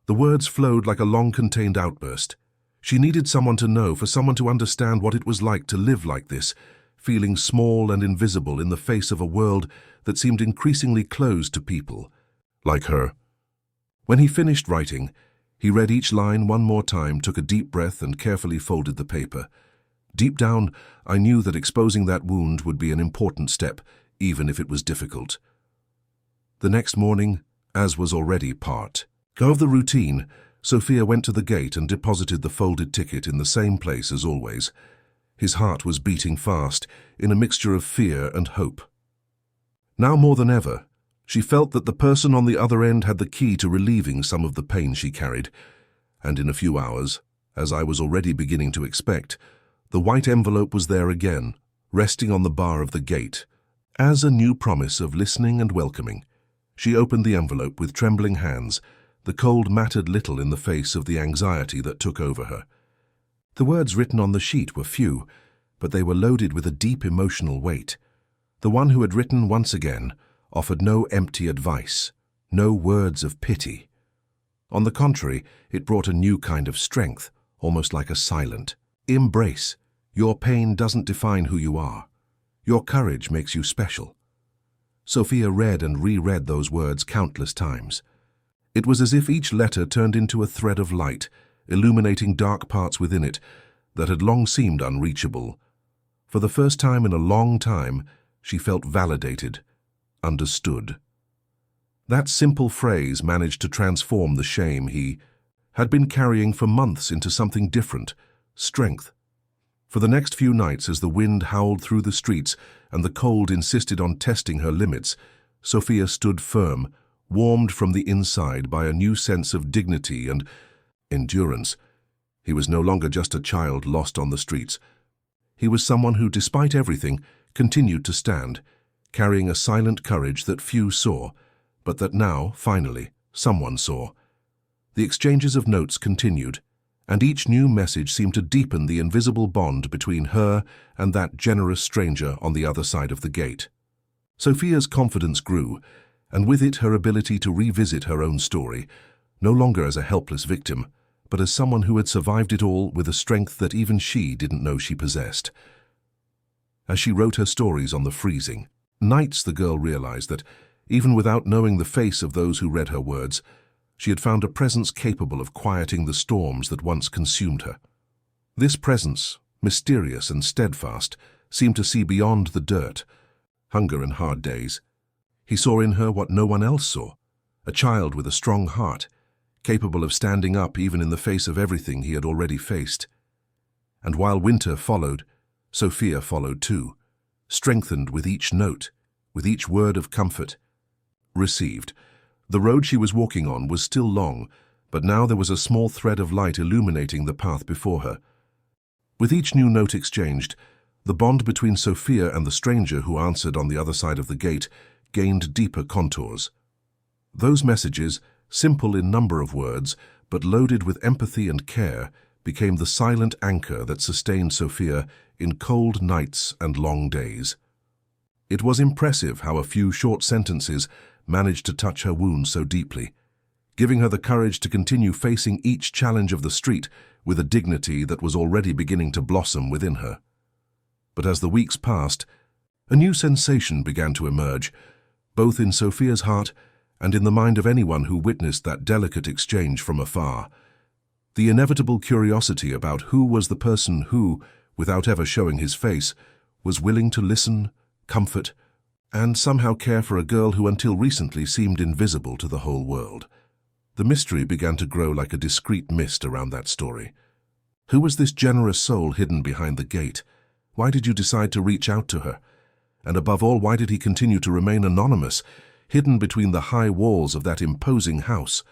The words flowed like a long-contained outburst. She needed someone to know, for someone to understand what it was like to live like this, feeling small and invisible in the face of a world that seemed increasingly closed to people like her. When he finished writing, he read each line one more time, took a deep breath and carefully folded the paper. Deep down, I knew that exposing that wound would be an important step, even if it was difficult. The next morning, as was already part of the routine, Sofia went to the gate and deposited the folded ticket in the same place as always. His heart was beating fast, in a mixture of fear and hope. Now more than ever, She felt that the person on the other end had the key to relieving some of the pain she carried, and in a few hours, as I was already beginning to expect, the white envelope was there again, resting on the bar of the gate, as a new promise of listening and welcoming. She opened the envelope with trembling hands. The cold mattered little in the face of the anxiety that took over her. The words written on the sheet were few, but they were loaded with a deep emotional weight. The one who had written once again offered no empty advice, no words of pity. On the contrary, it brought a new kind of strength, almost like a silent embrace. Your pain doesn't define who you are. Your courage makes you special. Sofia read and reread those words countless times. It was as if each letter turned into a thread of light, illuminating dark parts within it that had long seemed unreachable. For the first time in a long time, she felt validated, understood. That simple phrase managed to transform the shame he had been carrying for months into something different, strength. For the next few nights, as the wind howled through the streets and the cold insisted on testing her limits, Sofia stood firm, warmed from the inside by a new sense of dignity and endurance. He was no longer just a child lost on the streets. He was someone who, despite everything, continued to stand, carrying a silent courage that few saw, but that now, finally, someone saw. The exchanges of notes continued, and each new message seemed to deepen the invisible bond between her and that generous stranger on the other side of the gate. Sofia's confidence grew, and with it her ability to revisit her own story, no longer as a helpless victim, but as someone who had survived it all with a strength that even she didn't know she possessed. As she wrote her stories on the freezing nights, the girl realized that, even without knowing the face of those who read her words, she had found a presence capable of quieting the storms that once consumed her. This presence, mysterious and steadfast, seemed to see beyond the dirt, hunger and hard days. He saw in her what no one else saw, a child with a strong heart, capable of standing up even in the face of everything he had already faced. And while winter followed, Sofia followed too, strengthened with each note, with each word of comfort received. The road she was walking on was still long, but now there was a small thread of light illuminating the path before her. With each new note exchanged, the bond between Sofia and the stranger who answered on the other side of the gate gained deeper contours. Those messages, simple in number of words, but loaded with empathy and care, became the silent anchor that sustained Sofia in cold nights and long days. It was impressive how a few short sentences managed to touch her wounds so deeply, giving her the courage to continue facing each challenge of the street with a dignity that was already beginning to blossom within her. But as the weeks passed, a new sensation began to emerge, both in Sofia's heart and in the mind of anyone who witnessed that delicate exchange from afar. The inevitable curiosity about who was the person who, without ever showing his face, was willing to listen, comfort, and somehow care for a girl who until recently seemed invisible to the whole world. The mystery began to grow like a discreet mist around that story. Who was this generous soul hidden behind the gate? Why did you decide to reach out to her? And above all, why did he continue to remain anonymous, hidden between the high walls of that imposing house?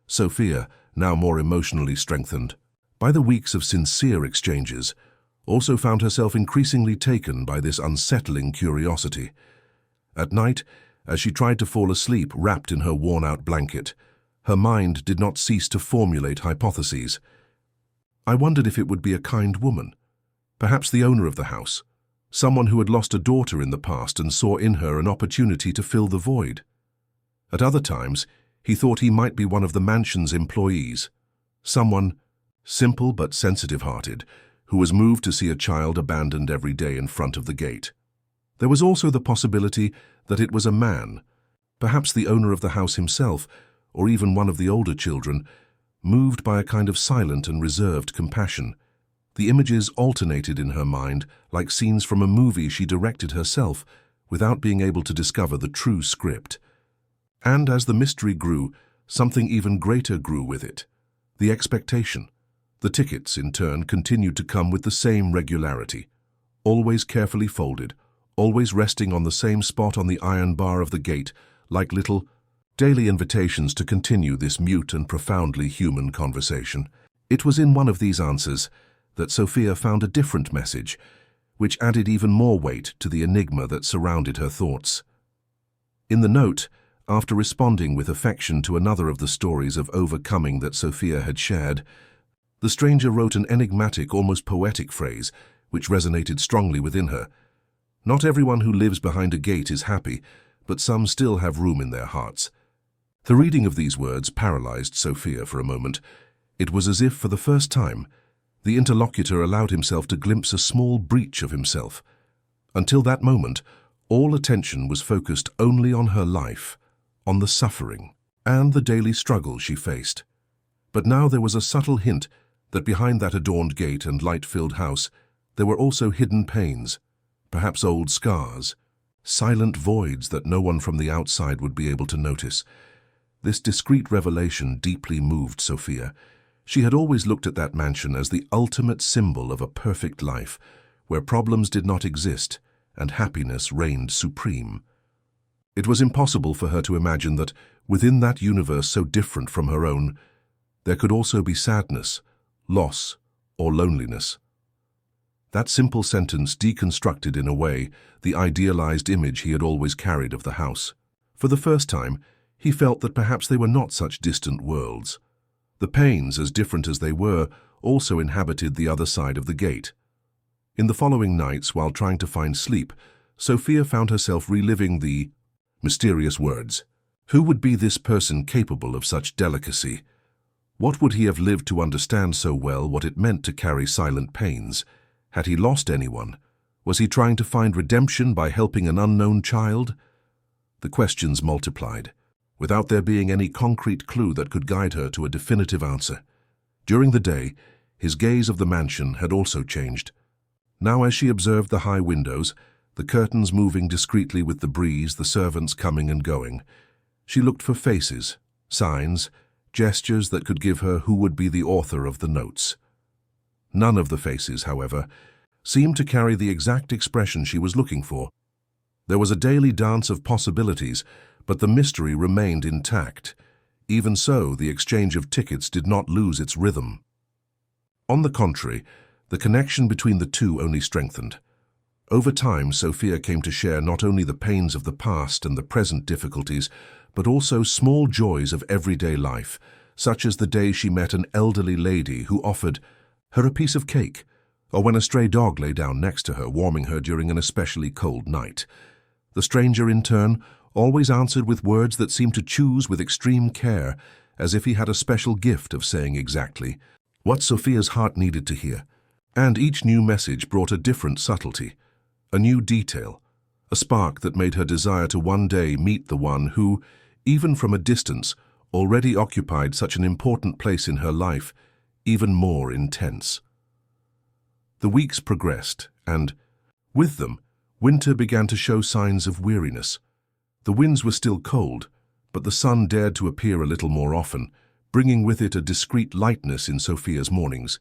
Sofia, now more emotionally strengthened by the weeks of sincere exchanges, also found herself increasingly taken by this unsettling curiosity. At night, as she tried to fall asleep wrapped in her worn-out blanket, her mind did not cease to formulate hypotheses. I wondered if it would be a kind woman, perhaps the owner of the house, someone who had lost a daughter in the past and saw in her an opportunity to fill the void. At other times, he thought he might be one of the mansion's employees, someone simple but sensitive-hearted, who was moved to see a child abandoned every day in front of the gate. There was also the possibility that it was a man, perhaps the owner of the house himself, or even one of the older children, moved by a kind of silent and reserved compassion. The images alternated in her mind like scenes from a movie she directed herself, without being able to discover the true script. And as the mystery grew, something even greater grew with it: the expectation. The tickets, in turn, continued to come with the same regularity, always carefully folded, always resting on the same spot on the iron bar of the gate, like little daily invitations to continue this mute and profoundly human conversation. It was in one of these answers that Sofia found a different message, which added even more weight to the enigma that surrounded her thoughts. In the note, after responding with affection to another of the stories of overcoming that Sofia had shared, the stranger wrote an enigmatic, almost poetic phrase which resonated strongly within her. "Not everyone who lives behind a gate is happy, but some still have room in their hearts." The reading of these words paralyzed Sofia for a moment. It was as if, for the first time, the interlocutor allowed himself to glimpse a small breach of himself. Until that moment, all attention was focused only on her life, on the suffering, and the daily struggle she faced. But now there was a subtle hint that behind that adorned gate and light-filled house, there were also hidden pains, perhaps old scars, silent voids that no one from the outside would be able to notice. This discreet revelation deeply moved Sofia. She had always looked at that mansion as the ultimate symbol of a perfect life, where problems did not exist and happiness reigned supreme. It was impossible for her to imagine that, within that universe so different from her own, there could also be sadness, loss, or loneliness. That simple sentence deconstructed in a way the idealized image he had always carried of the house. For the first time, he felt that perhaps they were not such distant worlds. The pains, as different as they were, also inhabited the other side of the gate. In the following nights, while trying to find sleep, Sofia found herself reliving the mysterious words. Who would be this person capable of such delicacy? What would he have lived to understand so well what it meant to carry silent pains? Had he lost anyone? Was he trying to find redemption by helping an unknown child? The questions multiplied, without there being any concrete clue that could guide her to a definitive answer. During the day, his gaze of the mansion had also changed. Now, as she observed the high windows, the curtains moving discreetly with the breeze, the servants coming and going, she looked for faces, signs, gestures that could give her who would be the author of the notes. None of the faces, however, seemed to carry the exact expression she was looking for. There was a daily dance of possibilities, but the mystery remained intact. Even so, the exchange of tickets did not lose its rhythm. On the contrary, the connection between the two only strengthened. Over time, Sofia came to share not only the pains of the past and the present difficulties, but also small joys of everyday life, such as the day she met an elderly lady who offered her a piece of cake, or when a stray dog lay down next to her, warming her during an especially cold night. The stranger, in turn, always answered with words that seemed to choose with extreme care, as if he had a special gift of saying exactly what Sofia's heart needed to hear. And each new message brought a different subtlety, a new detail, a spark that made her desire to one day meet the one who, even from a distance, already occupied such an important place in her life, even more intense. The weeks progressed, and, with them, winter began to show signs of weariness. The winds were still cold, but the sun dared to appear a little more often, bringing with it a discreet lightness in Sofia's mornings.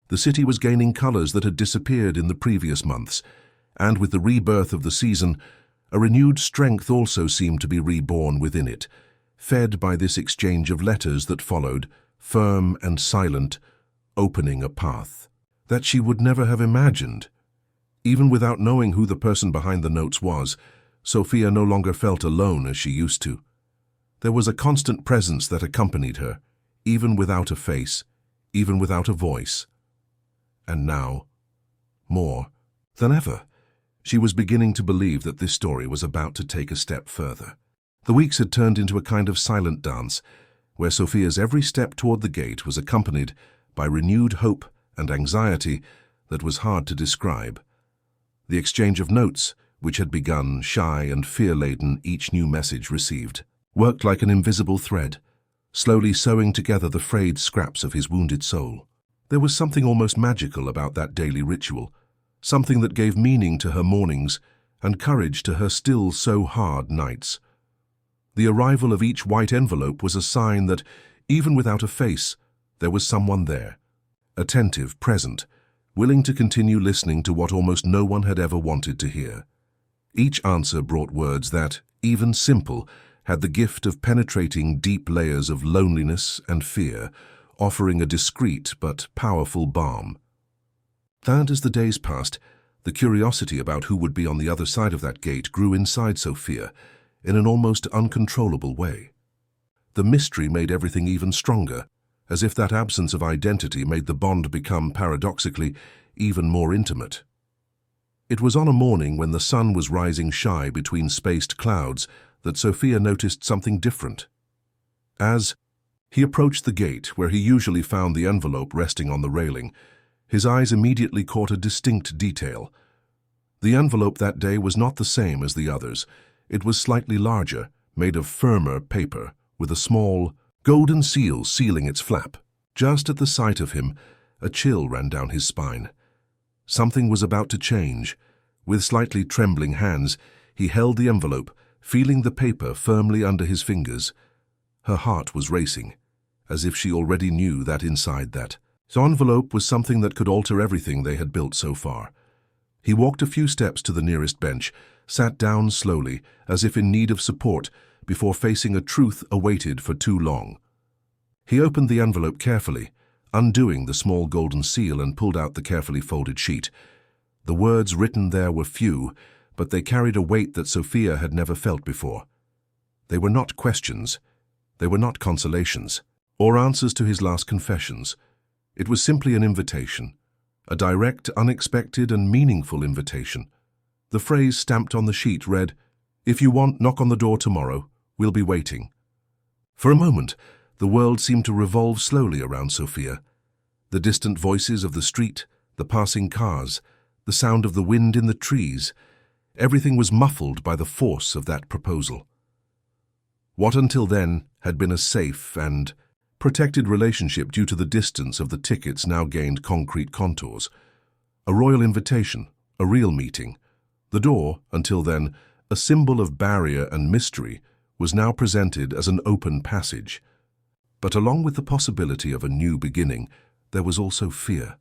The city was gaining colors that had disappeared in the previous months, and with the rebirth of the season, a renewed strength also seemed to be reborn within it, fed by this exchange of letters that followed, firm and silent, opening a path that she would never have imagined. Even without knowing who the person behind the notes was, Sofia no longer felt alone as she used to. There was a constant presence that accompanied her, even without a face, even without a voice. And now, more than ever, she was beginning to believe that this story was about to take a step further. The weeks had turned into a kind of silent dance, where Sofia's every step toward the gate was accompanied by renewed hope and anxiety that was hard to describe. The exchange of notes, which had begun shy and fear-laden each new message received, worked like an invisible thread, slowly sewing together the frayed scraps of his wounded soul. There was something almost magical about that daily ritual, something that gave meaning to her mornings and courage to her still so hard nights. The arrival of each white envelope was a sign that, even without a face, there was someone there, attentive, present, willing to continue listening to what almost no one had ever wanted to hear. Each answer brought words that, even simple, had the gift of penetrating deep layers of loneliness and fear, offering a discreet but powerful balm. And as the days passed, the curiosity about who would be on the other side of that gate grew inside Sofia in an almost uncontrollable way. The mystery made everything even stronger, as if that absence of identity made the bond become, paradoxically, even more intimate. It was on a morning when the sun was rising shy between spaced clouds that Sofia noticed something different. As he approached the gate where he usually found the envelope resting on the railing, his eyes immediately caught a distinct detail. The envelope that day was not the same as the others. It was slightly larger, made of firmer paper, with a small, golden seal sealing its flap. Just at the sight of him, a chill ran down his spine. Something was about to change. With slightly trembling hands, he held the envelope, feeling the paper firmly under his fingers. Her heart was racing, as if she already knew that inside that envelope was something that could alter everything they had built so far. He walked a few steps to the nearest bench, sat down slowly, as if in need of support, before facing a truth awaited for too long. He opened the envelope carefully, undoing the small golden seal, and pulled out the carefully folded sheet. The words written there were few, but they carried a weight that Sofia had never felt before. They were not questions. They were not consolations, or answers to his last confessions. It was simply an invitation, a direct, unexpected, and meaningful invitation. The phrase stamped on the sheet read, "If you want, knock on the door tomorrow. We'll be waiting." For a moment, the world seemed to revolve slowly around Sofia. The distant voices of the street, the passing cars, the sound of the wind in the trees, everything was muffled by the force of that proposal. What until then had been a safe and protected relationship due to the distance of the tickets now gained concrete contours. A royal invitation, a real meeting. The door, until then, a symbol of barrier and mystery, was now presented as an open passage. But along with the possibility of a new beginning, there was also fear.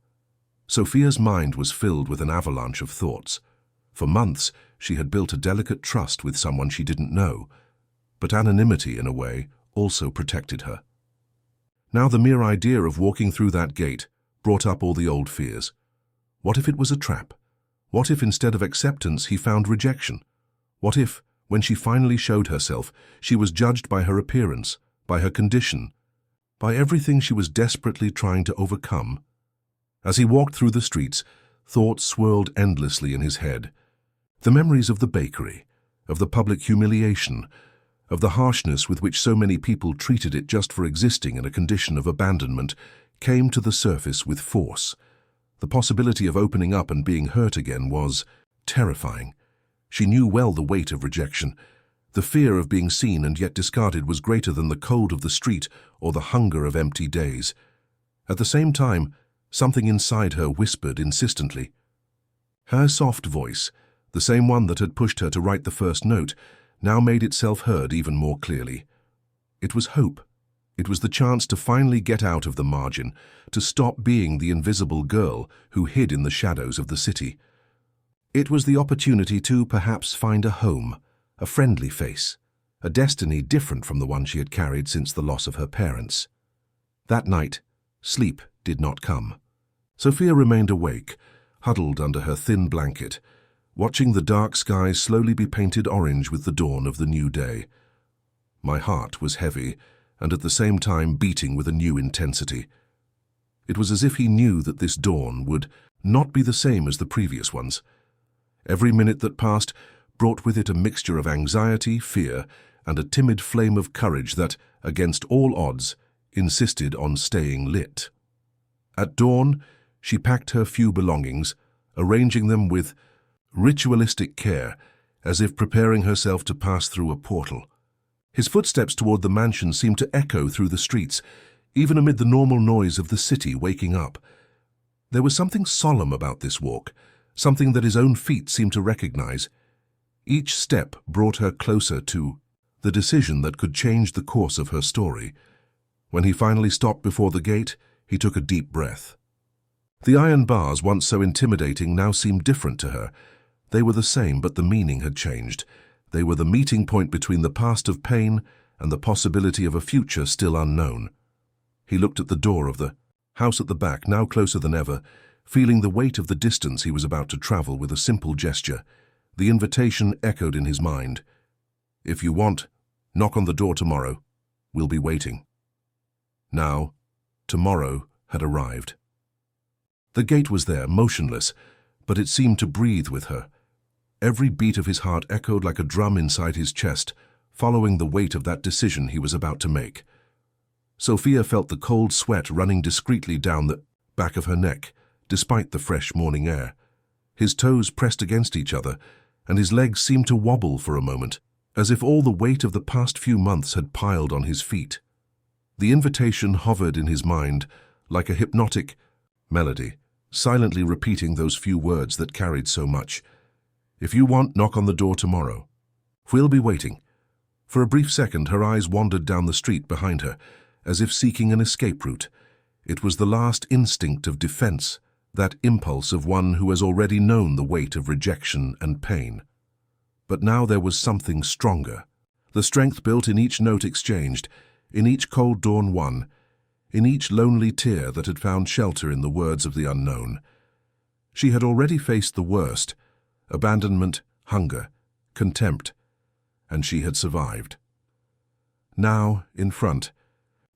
Sofia's mind was filled with an avalanche of thoughts. For months, she had built a delicate trust with someone she didn't know, but anonymity, in a way, also protected her. Now the mere idea of walking through that gate brought up all the old fears. What if it was a trap? What if instead of acceptance he found rejection? What if, when she finally showed herself, she was judged by her appearance, by her condition, by everything she was desperately trying to overcome? As he walked through the streets, thoughts swirled endlessly in his head. The memories of the bakery, of the public humiliation, of the harshness with which so many people treated it just for existing in a condition of abandonment, came to the surface with force. The possibility of opening up and being hurt again was terrifying. She knew well the weight of rejection. The fear of being seen and yet discarded was greater than the cold of the street or the hunger of empty days. At the same time, something inside her whispered insistently. Her soft voice, the same one that had pushed her to write the first note, now made itself heard even more clearly. It was hope. It was the chance to finally get out of the margin, to stop being the invisible girl who hid in the shadows of the city. It was the opportunity to perhaps find a home, a friendly face, a destiny different from the one she had carried since the loss of her parents. That night, sleep did not come. Sofia remained awake, huddled under her thin blanket, watching the dark skies slowly be painted orange with the dawn of the new day. My heart was heavy, and at the same time beating with a new intensity. It was as if he knew that this dawn would not be the same as the previous ones. Every minute that passed brought with it a mixture of anxiety, fear, and a timid flame of courage that, against all odds, insisted on staying lit. At dawn, she packed her few belongings, arranging them with ritualistic care, as if preparing herself to pass through a portal. His footsteps toward the mansion seemed to echo through the streets, even amid the normal noise of the city waking up. There was something solemn about this walk, something that his own feet seemed to recognize. Each step brought her closer to the decision that could change the course of her story. When he finally stopped before the gate, he took a deep breath. The iron bars, once so intimidating, now seemed different to her. They were the same, but the meaning had changed. They were the meeting point between the past of pain and the possibility of a future still unknown. He looked at the door of the house at the back, now closer than ever, feeling the weight of the distance he was about to travel with a simple gesture. The invitation echoed in his mind. "If you want, knock on the door tomorrow. We'll be waiting." Now, tomorrow had arrived. The gate was there, motionless, but it seemed to breathe with her. Every beat of his heart echoed like a drum inside his chest, following the weight of that decision he was about to make. Sofia felt the cold sweat running discreetly down the back of her neck, despite the fresh morning air. His toes pressed against each other, and his legs seemed to wobble for a moment, as if all the weight of the past few months had piled on his feet. The invitation hovered in his mind like a hypnotic melody, silently repeating those few words that carried so much. "If you want, knock on the door tomorrow. We'll be waiting." For a brief second, her eyes wandered down the street behind her, as if seeking an escape route. It was the last instinct of defense, that impulse of one who has already known the weight of rejection and pain. But now there was something stronger. The strength built in each note exchanged, in each cold dawn won, in each lonely tear that had found shelter in the words of the unknown. She had already faced the worst: abandonment, hunger, contempt, and she had survived. Now, in front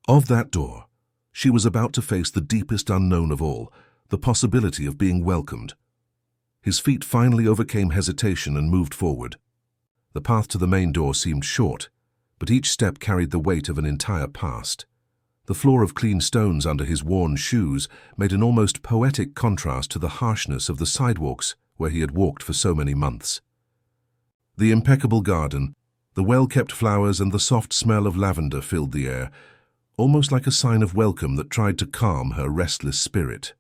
of that door, she was about to face the deepest unknown of all, the possibility of being welcomed. His feet finally overcame hesitation and moved forward. The path to the main door seemed short, but each step carried the weight of an entire past. The floor of clean stones under his worn shoes made an almost poetic contrast to the harshness of the sidewalks where he had walked for so many months. The impeccable garden, the well-kept flowers and the soft smell of lavender filled the air, almost like a sign of welcome that tried to calm her restless spirit.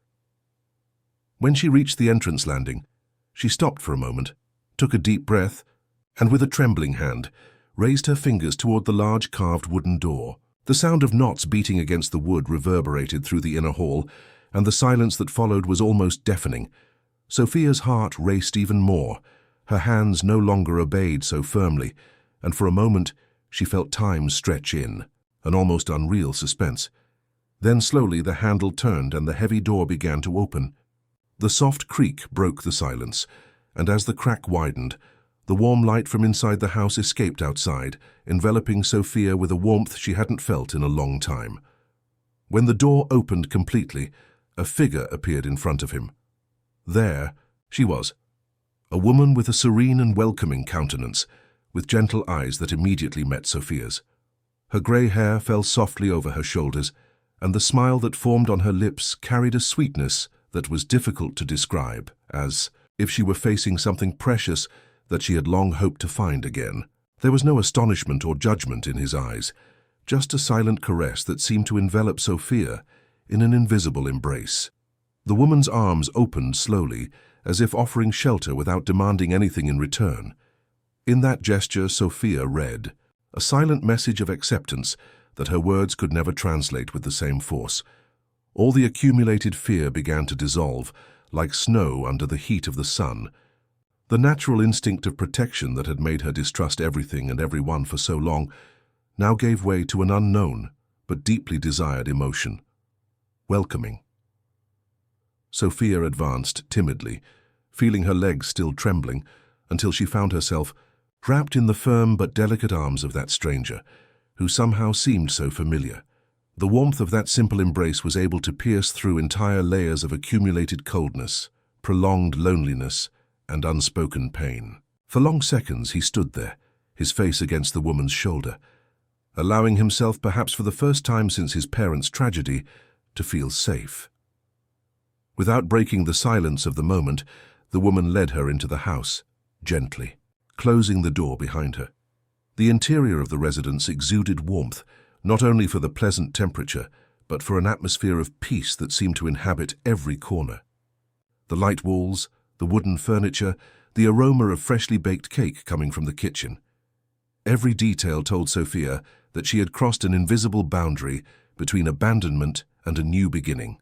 When she reached the entrance landing, she stopped for a moment, took a deep breath, and with a trembling hand, raised her fingers toward the large carved wooden door. The sound of knots beating against the wood reverberated through the inner hall, and the silence that followed was almost deafening. Sofia's heart raced even more. Her hands no longer obeyed so firmly, and for a moment she felt time stretch in, an almost unreal suspense. Then slowly the handle turned and the heavy door began to open. The soft creak broke the silence, and as the crack widened, the warm light from inside the house escaped outside, enveloping Sofia with a warmth she hadn't felt in a long time. When the door opened completely, a figure appeared in front of him. There she was, a woman with a serene and welcoming countenance, with gentle eyes that immediately met Sofia's. Her grey hair fell softly over her shoulders, and the smile that formed on her lips carried a sweetness that was difficult to describe, as if she were facing something precious that she had long hoped to find again. There was no astonishment or judgment in his eyes, just a silent caress that seemed to envelop Sofia in an invisible embrace. The woman's arms opened slowly, as if offering shelter without demanding anything in return. In that gesture, Sofia read a silent message of acceptance that her words could never translate with the same force. All the accumulated fear began to dissolve, like snow under the heat of the sun. The natural instinct of protection that had made her distrust everything and everyone for so long now gave way to an unknown but deeply desired emotion: welcoming. Sofia advanced timidly, feeling her legs still trembling, until she found herself wrapped in the firm but delicate arms of that stranger, who somehow seemed so familiar. The warmth of that simple embrace was able to pierce through entire layers of accumulated coldness, prolonged loneliness, and unspoken pain. For long seconds he stood there, his face against the woman's shoulder, allowing himself, perhaps for the first time since his parents' tragedy, to feel safe. Without breaking the silence of the moment, the woman led her into the house, gently, closing the door behind her. The interior of the residence exuded warmth, not only for the pleasant temperature, but for an atmosphere of peace that seemed to inhabit every corner. The light walls, the wooden furniture, the aroma of freshly baked cake coming from the kitchen. Every detail told Sofia that she had crossed an invisible boundary between abandonment and a new beginning.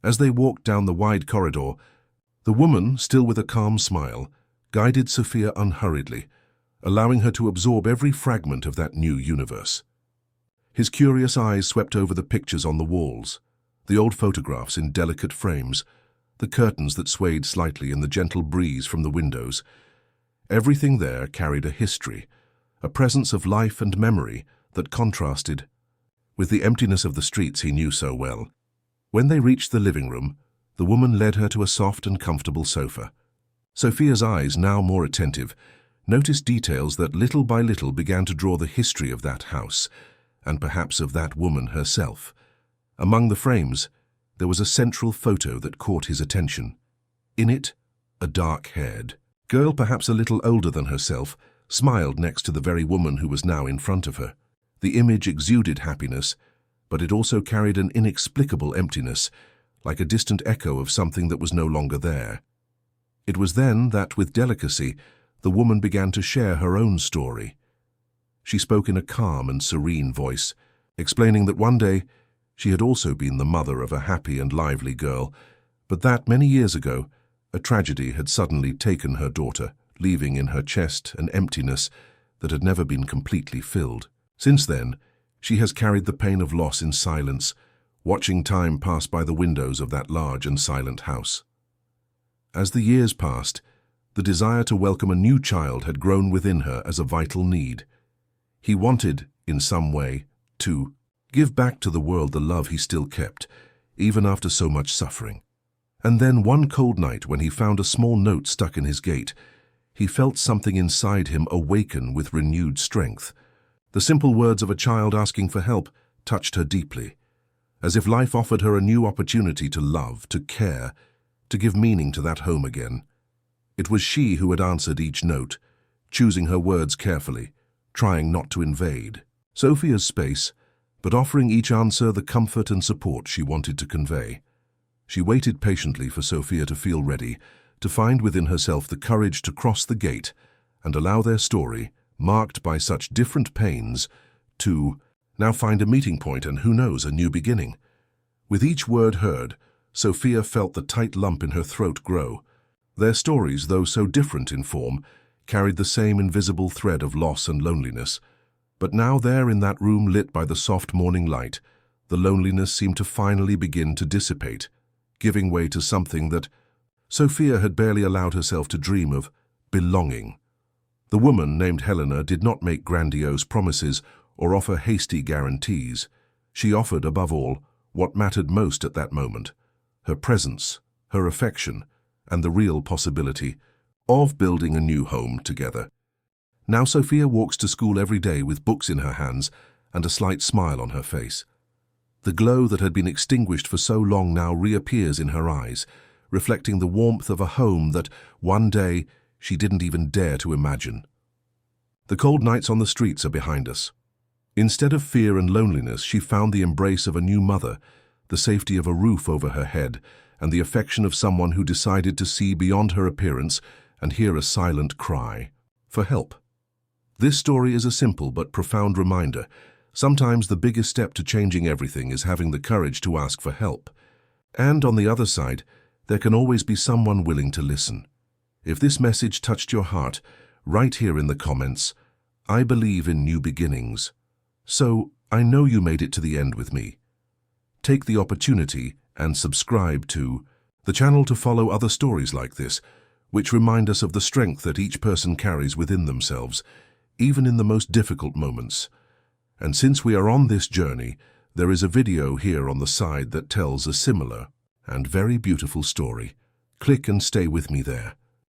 As they walked down the wide corridor, the woman, still with a calm smile, guided Sofia unhurriedly, allowing her to absorb every fragment of that new universe. His curious eyes swept over the pictures on the walls, the old photographs in delicate frames, the curtains that swayed slightly in the gentle breeze from the windows. Everything there carried a history, a presence of life and memory that contrasted with the emptiness of the streets he knew so well. When they reached the living room, the woman led her to a soft and comfortable sofa. Sofia's eyes, now more attentive, noticed details that little by little began to draw the history of that house, and perhaps of that woman herself. Among the frames, there was a central photo that caught his attention. In it, a dark-haired girl, perhaps a little older than herself, smiled next to the very woman who was now in front of her. The image exuded happiness, but it also carried an inexplicable emptiness, like a distant echo of something that was no longer there. It was then that, with delicacy, the woman began to share her own story. She spoke in a calm and serene voice, explaining that one day she had also been the mother of a happy and lively girl, but that many years ago a tragedy had suddenly taken her daughter, leaving in her chest an emptiness that had never been completely filled. Since then, she has carried the pain of loss in silence, watching time pass by the windows of that large and silent house. As the years passed, the desire to welcome a new child had grown within her as a vital need. He wanted, in some way, to give back to the world the love he still kept, even after so much suffering. And then one cold night, when he found a small note stuck in his gate, he felt something inside him awaken with renewed strength. The simple words of a child asking for help touched her deeply, as if life offered her a new opportunity to love, to care, to give meaning to that home again. It was she who had answered each note, choosing her words carefully, trying not to invade Sofia's space, but offering each answer the comfort and support she wanted to convey. She waited patiently for Sofia to feel ready, to find within herself the courage to cross the gate and allow their story, marked by such different pains, to now find a meeting point and, who knows, a new beginning. With each word heard, Sofia felt the tight lump in her throat grow. Their stories, though so different in form, carried the same invisible thread of loss and loneliness. But now there in that room lit by the soft morning light, the loneliness seemed to finally begin to dissipate, giving way to something that Sofia had barely allowed herself to dream of: belonging. The woman, named Helena, did not make grandiose promises or offer hasty guarantees. She offered, above all, what mattered most at that moment: her presence, her affection, and the real possibility of building a new home together. Now Sofia walks to school every day with books in her hands and a slight smile on her face. The glow that had been extinguished for so long now reappears in her eyes, reflecting the warmth of a home that, one day, she didn't even dare to imagine. The cold nights on the streets are behind us. Instead of fear and loneliness, she found the embrace of a new mother, the safety of a roof over her head, and the affection of someone who decided to see beyond her appearance and hear a silent cry for help. This story is a simple but profound reminder. Sometimes the biggest step to changing everything is having the courage to ask for help. And on the other side, there can always be someone willing to listen. If this message touched your heart, write here in the comments, "I believe in new beginnings." So I know you made it to the end with me. Take the opportunity and subscribe to the channel to follow other stories like this, which remind us of the strength that each person carries within themselves, even in the most difficult moments. And since we are on this journey, there is a video here on the side that tells a similar and very beautiful story. Click and stay with me there.